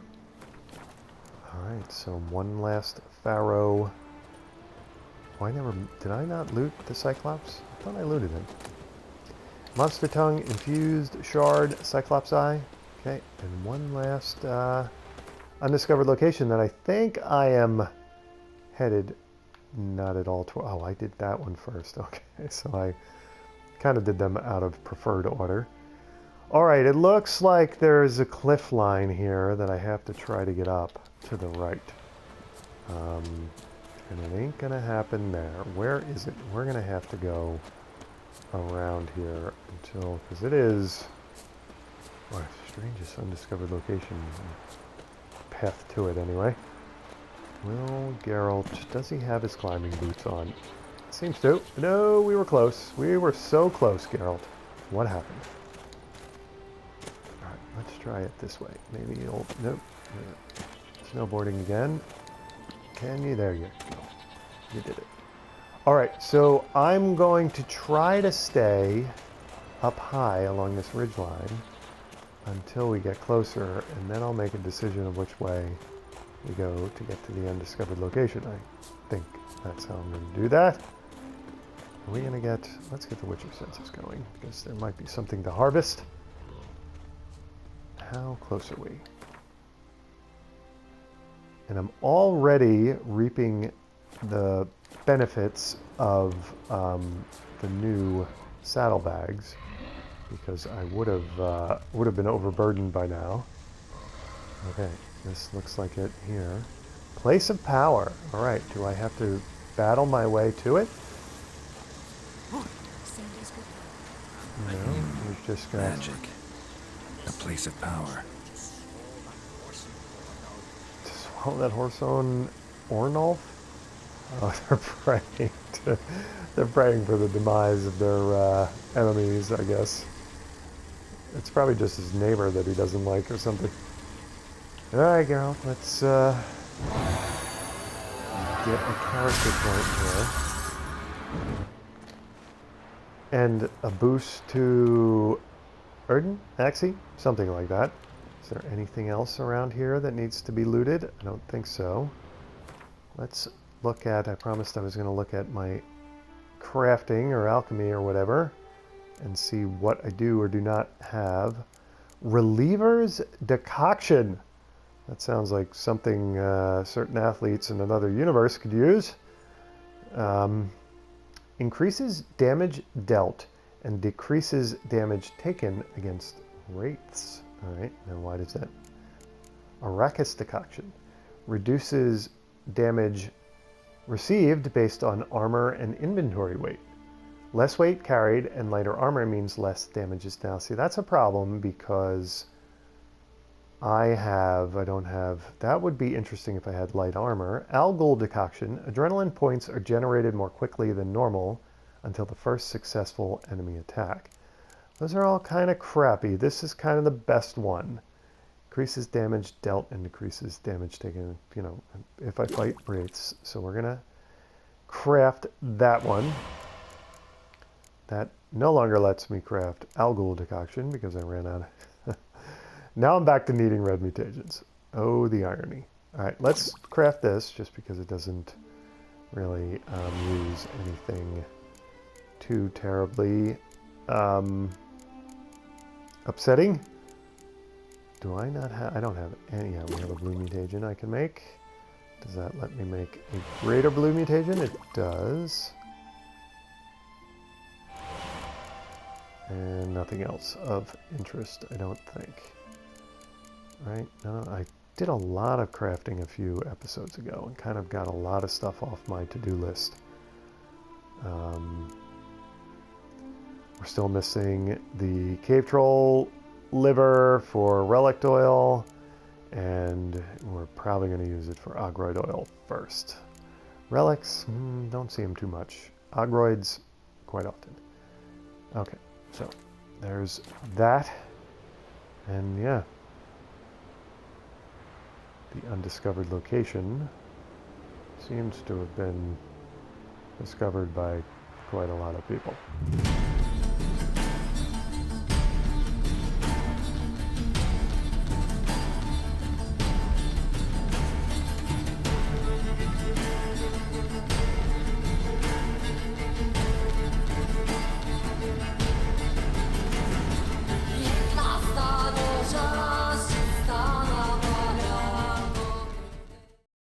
Alright, so one last Pharaoh. Did I not loot the Cyclops? I thought I looted him. Monster Tongue, Infused, Shard, Cyclops Eye. Okay, and one last undiscovered location that I think I am headed not at all to. Oh, I did that one first. Okay, so I kind of did them out of preferred order. Alright, it looks like there's a cliff line here that I have to try to get up to the right. And it ain't gonna happen there. Where is it? We're gonna have to go around here until, because it is the strangest undiscovered location. Path to it anyway. Will Geralt, does he have his climbing boots on? Seems to. No, we were close. We were so close, Geralt. What happened? Alright, let's try it this way. Maybe you'll... Nope. Snowboarding again. Can you? There you go. You did it. Alright, so I'm going to try to stay up high along this ridgeline until we get closer, and then I'll make a decision of which way we go to get to the undiscovered location. I think that's how I'm going to do that. Are we going to get... Let's get the Witcher senses going, because there might be something to harvest. How close are we? And I'm already reaping the benefits of the new saddlebags, because I would have been overburdened by now. Okay, this looks like it here. Place of power. All right, do I have to battle my way to it? No, we've just got magic. A place of power. Oh, that horse on Ornolf? Oh, they're praying for the demise of their enemies, I guess. It's probably just his neighbor that he doesn't like or something. Alright, Geralt, let's get a character point here. and a boost to Erden, Axie, something like that. Is there anything else around here that needs to be looted? I don't think so. Let's look at, I promised I was going to look at my crafting or alchemy or whatever and see what I do or do not have. Reliever's Decoction. That sounds like something certain athletes in another universe could use. Increases damage dealt and decreases damage taken against wraiths. Alright, now why does that? Arrakis Decoction. Reduces damage received based on armor and inventory weight. Less weight carried and lighter armor means less damage is now. See, that's a problem because I don't have, that would be interesting if I had light armor. Algol Decoction. Adrenaline points are generated more quickly than normal until the first successful enemy attack. Those are all kind of crappy. This is kind of the best one. Increases damage dealt and decreases damage taken, you know, if I fight wraiths. So we're going to craft that one. That no longer lets me craft Algol Decoction because I ran out of... Now I'm back to needing red mutagens. Oh, the irony. All right, let's craft this just because it doesn't really use anything too terribly upsetting. Do I not have... I don't have any... Yeah, we have a blue mutagen I can make. Does that let me make a greater blue mutagen? It does. And nothing else of interest, I don't think. Right? No, I did a lot of crafting a few episodes ago and kind of got a lot of stuff off my to-do list. We're still missing the cave troll liver for relic oil, and we're probably going to use it for ogroid oil first. Relics, don't see them too much. Ogroids, quite often. Okay, so there's that, and yeah. The undiscovered location seems to have been discovered by quite a lot of people.